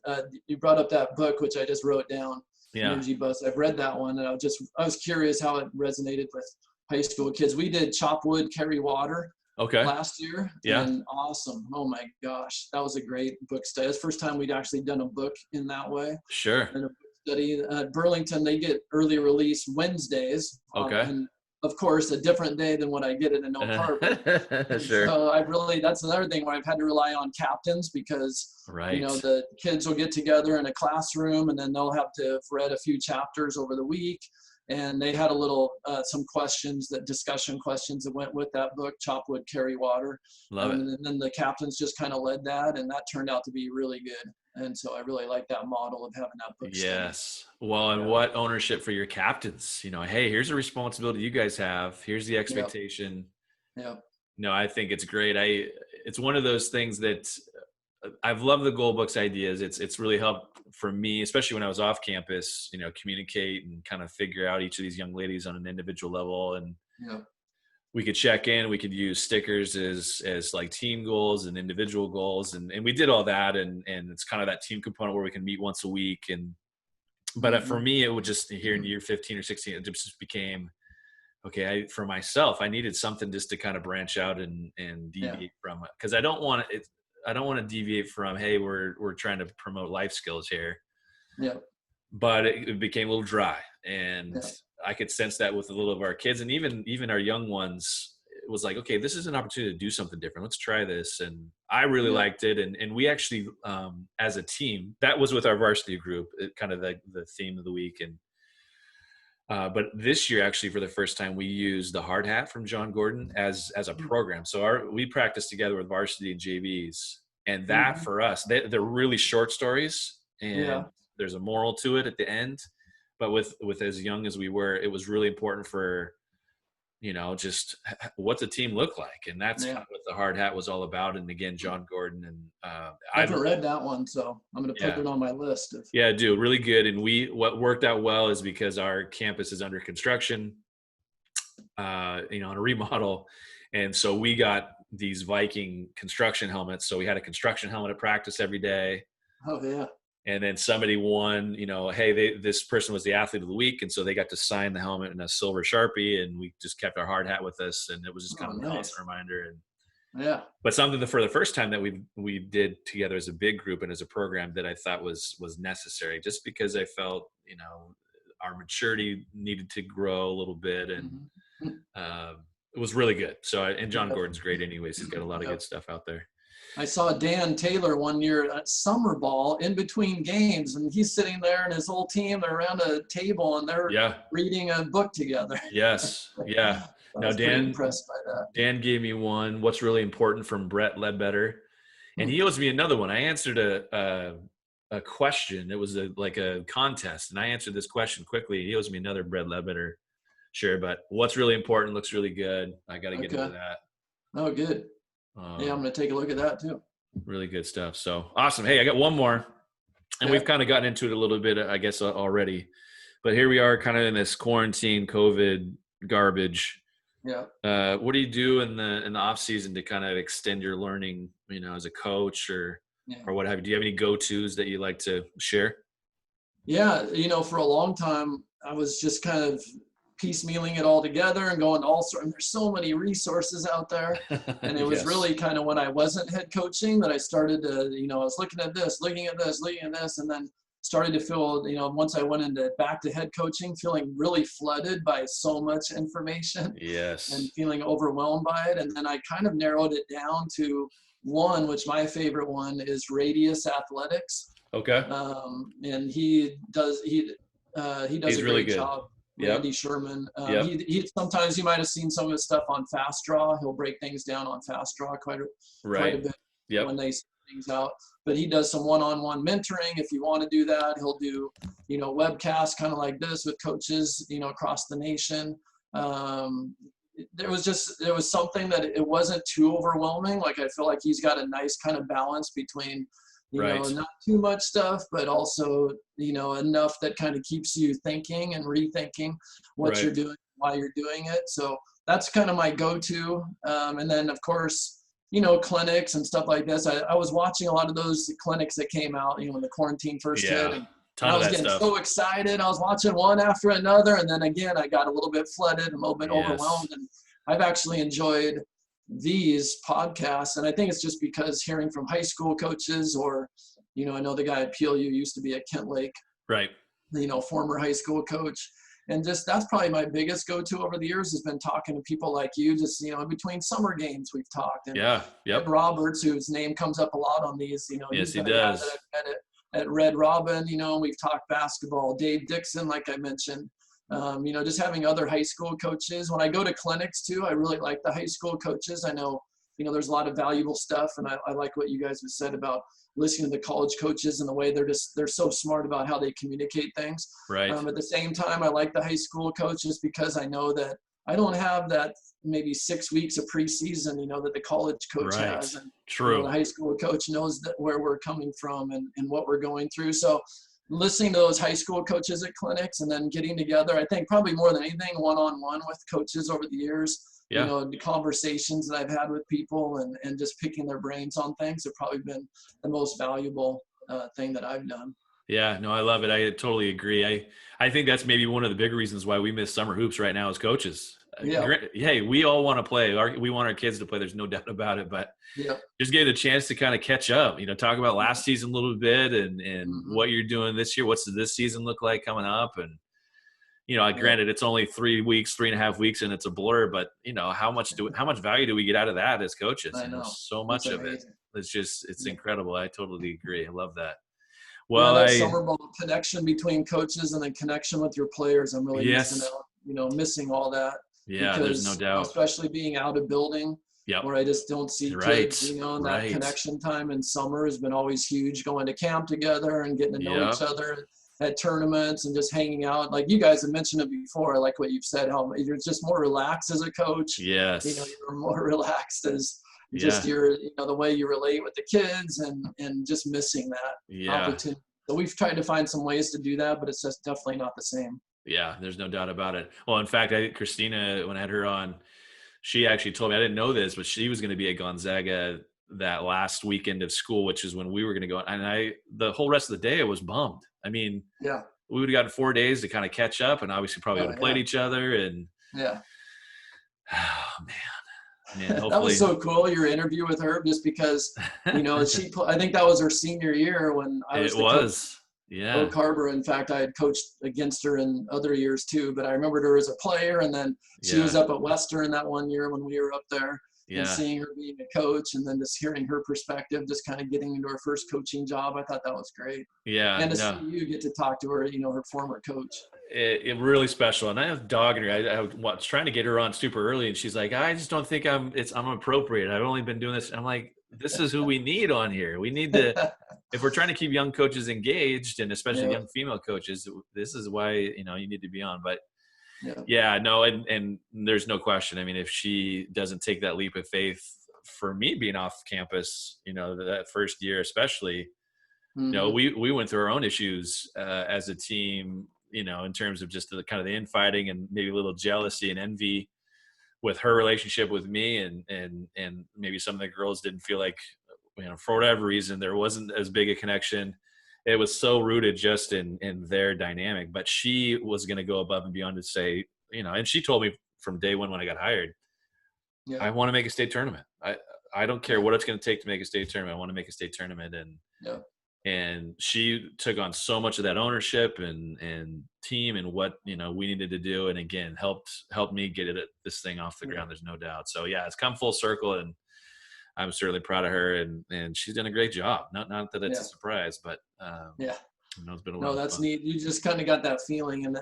You brought up that book, which I just wrote down. Energy Bus. I've read that one, and I was curious how it resonated with high school kids. We did chop wood, carry water last year. Yeah. And awesome. Oh my gosh. That was a great book study. It's the first time we'd actually done a book in that way.
Sure.
And a book study. At Burlington, they get early release Wednesdays.
Okay.
And of course, a different day than what I get in Oak Harbor.
Sure.
So that's another thing where I've had to rely on captains because, you know, the kids will get together in a classroom and then they'll have to have read a few chapters over the week. And they had a little, some discussion questions that went with that book, Chop Wood, Carry Water.
Love it.
And then the captains just kind of led that, and that turned out to be really good. And so I really like that model of having that book study.
Yes. Well, and
Yeah.
what ownership for your captains, hey, here's a responsibility you guys have. Here's the
Yep.
expectation.
Yep.
No, I think it's great. It's one of those things that I've loved the goal books ideas. It's really helped for me, especially when I was off campus, communicate and kind of figure out each of these young ladies on an individual level. And
Yep.
we could check in, we could use stickers as like team goals and individual goals. And we did all that. And it's kind of that team component where we can meet once a week. But for me, it would just here in year 15 or 16, it just became, okay, for myself, I needed something just to kind of branch out and deviate from it. Cause I don't want to deviate from, hey, we're trying to promote life skills here.
Yeah.
But it became a little dry, and I could sense that with a little of our kids, and even our young ones. It was like, okay, this is an opportunity to do something different. Let's try this. And I really liked it. And we actually, as a team, that was with our varsity group, kind of the theme of the week. And but this year, actually, for the first time, we used the hard hat from John Gordon as a program. So we practiced together with varsity and JVs, and that for us, they're really short stories, and there's a moral to it at the end. But with as young as we were, it was really important for, just what's a team look like, and that's kind of what the hard hat was all about. And again, John Gordon, and
I haven't read that one, so I'm going to put it on my list.
Yeah, dude, really good. And what worked out well is because our campus is under construction, on a remodel, and so we got these Viking construction helmets. So we had a construction helmet at practice every day.
Oh yeah.
And then somebody won, hey, this person was the athlete of the week. And so they got to sign the helmet in a silver Sharpie, and we just kept our hard hat with us. And it was just kind of a constant reminder. And but something for the first time that we did together as a big group and as a program that I thought was necessary, just because I felt, our maturity needed to grow a little bit. And it was really good. So, and John Gordon's great anyways. He's got a lot of good stuff out there.
I saw Dan Taylor one year at summer ball in between games, and he's sitting there and his whole team, they're around a table and they're reading a book together.
Yes. Yeah. Now, Dan,
impressed by that.
Dan gave me one, What's Really Important, from Brett Ledbetter. And he owes me another one. I answered a question. It was like a contest, and I answered this question quickly. He owes me another Brett Ledbetter. Sure. But What's Really Important looks really good. I got to get into that. Oh,
good. I'm going to take a look at that too.
Really good stuff. So awesome. Hey, I got one more, and we've kind of gotten into it a little bit, I guess, already, but here we are kind of in this quarantine, COVID garbage.
Yeah.
What do you do in the off season to kind of extend your learning, as a coach or what have you? Do you have any go-tos that you like to share?
Yeah. For a long time, I was just kind of piecemealing it all together and going to all sorts. And there's so many resources out there. And it was really kind of when I wasn't head coaching that I started to, I was looking at this, and then started to feel, once I went back to head coaching, feeling really flooded by so much information.
Yes.
And feeling overwhelmed by it. And then I kind of narrowed it down to one, which my favorite one is Radius Athletics.
Okay.
And he does a
really
great
good
job. Randy Sherman. He sometimes you might have seen some of his stuff on Fast Draw. He'll break things down on Fast Draw quite a bit when they send things out. But he does some one-on-one mentoring. If you want to do that, he'll do webcasts kind of like this with coaches across the nation. There was something that it wasn't too overwhelming. Like I feel like he's got a nice kind of balance between not too much stuff, but also, enough that kind of keeps you thinking and rethinking what you're doing, why you're doing it. So that's kind of my go-to. And then of course, clinics and stuff like this. I was watching a lot of those clinics that came out, when the quarantine first hit. And I was getting so excited. I was watching one after another. And then again, I got a little bit flooded, a little bit overwhelmed. And I've actually enjoyed these podcasts, and I think it's just because hearing from high school coaches, or I know the guy at PLU used to be at Kent Lake, former high school coach, and just that's probably my biggest go-to over the years has been talking to people like you. Just in between summer games we've talked, and Ed Roberts, whose name comes up a lot on these,
yes, he does.
At Red Robin, we've talked basketball. Dave Dixon, like I mentioned. Just having other high school coaches. When I go to clinics too, I really like the high school coaches. I know, there's a lot of valuable stuff. And I like what you guys have said about listening to the college coaches and the way they're so smart about how they communicate things.
Right.
At the same time, I like the high school coaches because I know that I don't have that maybe 6 weeks of preseason, that the college coach
Right.
has. And
True.
the high school coach knows that where we're coming from and what we're going through. So listening to those high school coaches at clinics and then getting together, I think probably more than anything, one-on-one with coaches over the years,
Yeah.
the conversations that I've had with people and just picking their brains on things have probably been the most valuable thing that I've done.
Yeah, no, I love it. I totally agree. I think that's maybe one of the big reasons why we miss summer hoops right now as coaches.
Yeah.
Hey, we all want to play. We want our kids to play. There's no doubt about it. But just getting a chance to kind of catch up, talk about last season a little bit and what you're doing this year. What's this season look like coming up? And, granted, it's only 3.5 weeks and it's a blur, but how much value do we get out of that as coaches?
I know.
There's so much of it. It's incredible. I totally agree. I love that.
Well, that summer ball connection between coaches and the connection with your players, I'm really missing out, missing all that.
Yeah,
because,
there's no doubt.
Especially being out of building where I just don't see kids, and that connection time in summer has been always huge, going to camp together and getting to know each other at tournaments and just hanging out. Like you guys have mentioned it before. I like what you've said, how you're just more relaxed as a coach.
Yes.
You're more relaxed as just your, the way you relate with the kids and just missing that opportunity. So we've tried to find some ways to do that, but it's just definitely not the same.
Yeah, there's no doubt about it. Well, in fact, Christina, when I had her on, she actually told me, I didn't know this, but she was going to be at Gonzaga that last weekend of school, which is when we were going to go. And the whole rest of the day, I was bummed. I mean, we would have gotten 4 days to kind of catch up and obviously probably would have played each other. And oh, man,
that was so cool, your interview with her, just because, I think that was her senior year when I was coach. Oak Harbor. In fact, I had coached against her in other years too, but I remembered her as a player. And then she was up at Western that one year when we were up there and seeing her being a coach and then just hearing her perspective, just kind of getting into her first coaching job. I thought that was great. Yeah. And to see you get to talk to her, her former coach.
It really special. And I was dogging her. I was trying to get her on super early and she's like, I just don't think I'm appropriate. I've only been doing this. I'm like, this is who we need on here. We need to, if we're trying to keep young coaches engaged and especially young female coaches, this is why, you need to be on. But and there's no question. I mean, if she doesn't take that leap of faith for me being off campus, that first year, especially, we went through our own issues as a team, in terms of just the kind of the infighting and maybe a little jealousy and envy with her relationship with me and maybe some of the girls didn't feel like, for whatever reason, there wasn't as big a connection. It was so rooted just in their dynamic, but she was going to go above and beyond to say, and she told me from day one when I got hired, I want to make a state tournament. I don't care what it's going to take to make a state tournament. I want to make a state tournament. And she took on so much of that ownership and team and what, we needed to do. And again, helped me get this thing off the ground. There's no doubt. So it's come full circle and I'm certainly proud of her and she's done a great job. Not that it's a surprise, but it's been a lot of
that's
fun.
neat. You just kind of got that feeling. And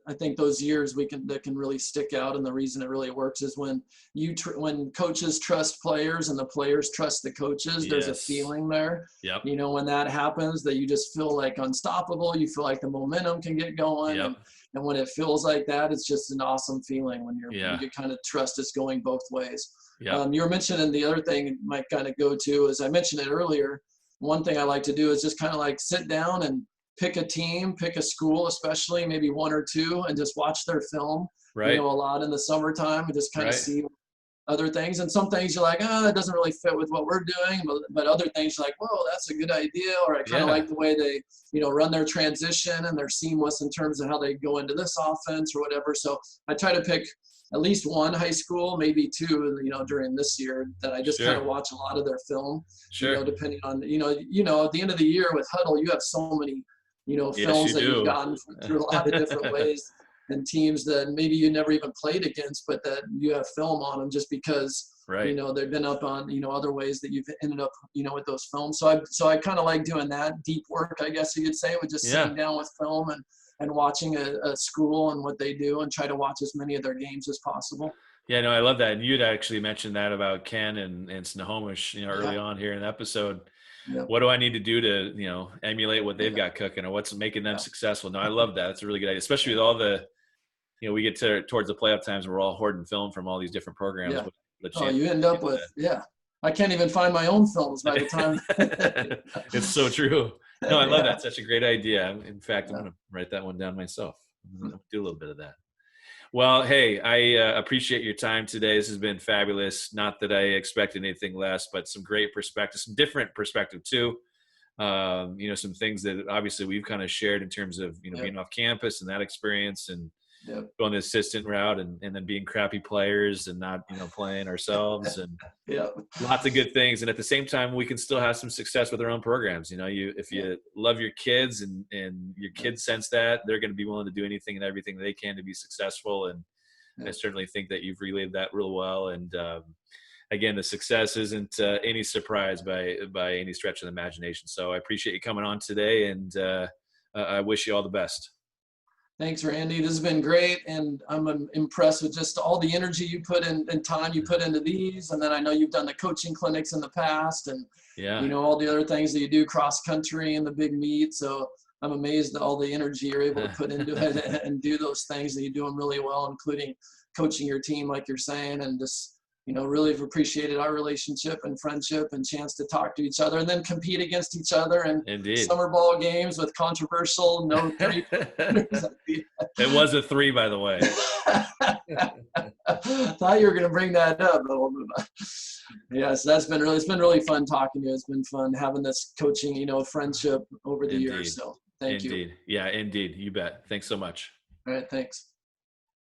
I think those years that can really stick out. And the reason it really works is when when coaches trust players and the players trust the coaches, there's a feeling there, when that happens, that you just feel like unstoppable. You feel like the momentum can get going. And when it feels like that, it's just an awesome feeling when you kind of trust it's going both ways. You were mentioning the other thing might kind of go to, as I mentioned it earlier, one thing I like to do is just kind of like sit down and pick a team, pick a school, especially maybe one or two, and just watch their film, a lot in the summertime and just kind of see other things. And some things you're like, that doesn't really fit with what we're doing. But other things you're like, whoa, that's a good idea. Or I kind of like the way they, run their transition and they're seamless in terms of how they go into this offense or whatever. So I try to pick at least one high school, maybe two, during this year that I just kind of watch a lot of their film, depending on, at the end of the year with Huddle, you have so many, films that you've gotten through a lot of different ways and teams that maybe you never even played against, but that you have film on them just because, they've been up on, other ways that you've ended up, with those films. So I kind of like doing that deep work, I guess you could say, with just sitting down with film and watching a school and what they do and try to watch as many of their games as possible.
Yeah, no, I love that. And you'd actually mentioned that about Ken and Snohomish, early
Yeah.
on here in the episode.
Yeah.
What do I need to do to, emulate what they've
Yeah.
got cooking, or what's making them
Yeah.
successful? No, I love that. That's a really good idea, especially
Yeah.
with all the, we get towards the playoff times, we're all hoarding film from all these different programs.
Yeah.
What the
Oh,
chance
you end up with, yeah. I can't even find my own films by the time.
It's so true. No, I love
Yeah.
that. Such a great idea. In fact, I'm
Yeah.
going to write that one down myself. I'm gonna do a little bit of that. Well, hey, I appreciate your time today. This has been fabulous. Not that I expected anything less, but some great perspective, some different perspective too. Some things that obviously we've kind of shared in terms of,
Yep.
being off campus and that experience, and
Yep.
going the assistant route, and then being crappy players and not, playing ourselves, and
Yep.
lots of good things. And at the same time, we can still have some success with our own programs. If
Yep.
you love your kids, and your
Yep.
kids sense that, they're going to be willing to do anything and everything they can to be successful. And I
Yep.
certainly think that you've relayed that real well. And again, the success isn't any surprise by any stretch of the imagination. So I appreciate you coming on today, and I wish you all the best.
Thanks, Randy. This has been great, and I'm impressed with just all the energy you put in and time you put into these. And then I know you've done the coaching clinics in the past, and
Yeah.
all the other things that you do, cross country and the big meet. So I'm amazed at all the energy you're able to put into it and do those things, that you do them really well, including coaching your team, like you're saying, and just really have appreciated our relationship and friendship and chance to talk to each other and then compete against each other in
Indeed.
summer ball games with controversial no three.
It was a 3, by the way.
Thought you were going to bring that up. Yes, it's been really fun talking to you. It's been fun having this coaching, friendship over the years. So thank you.
Indeed. Yeah, indeed. You bet. Thanks so much.
All right. Thanks.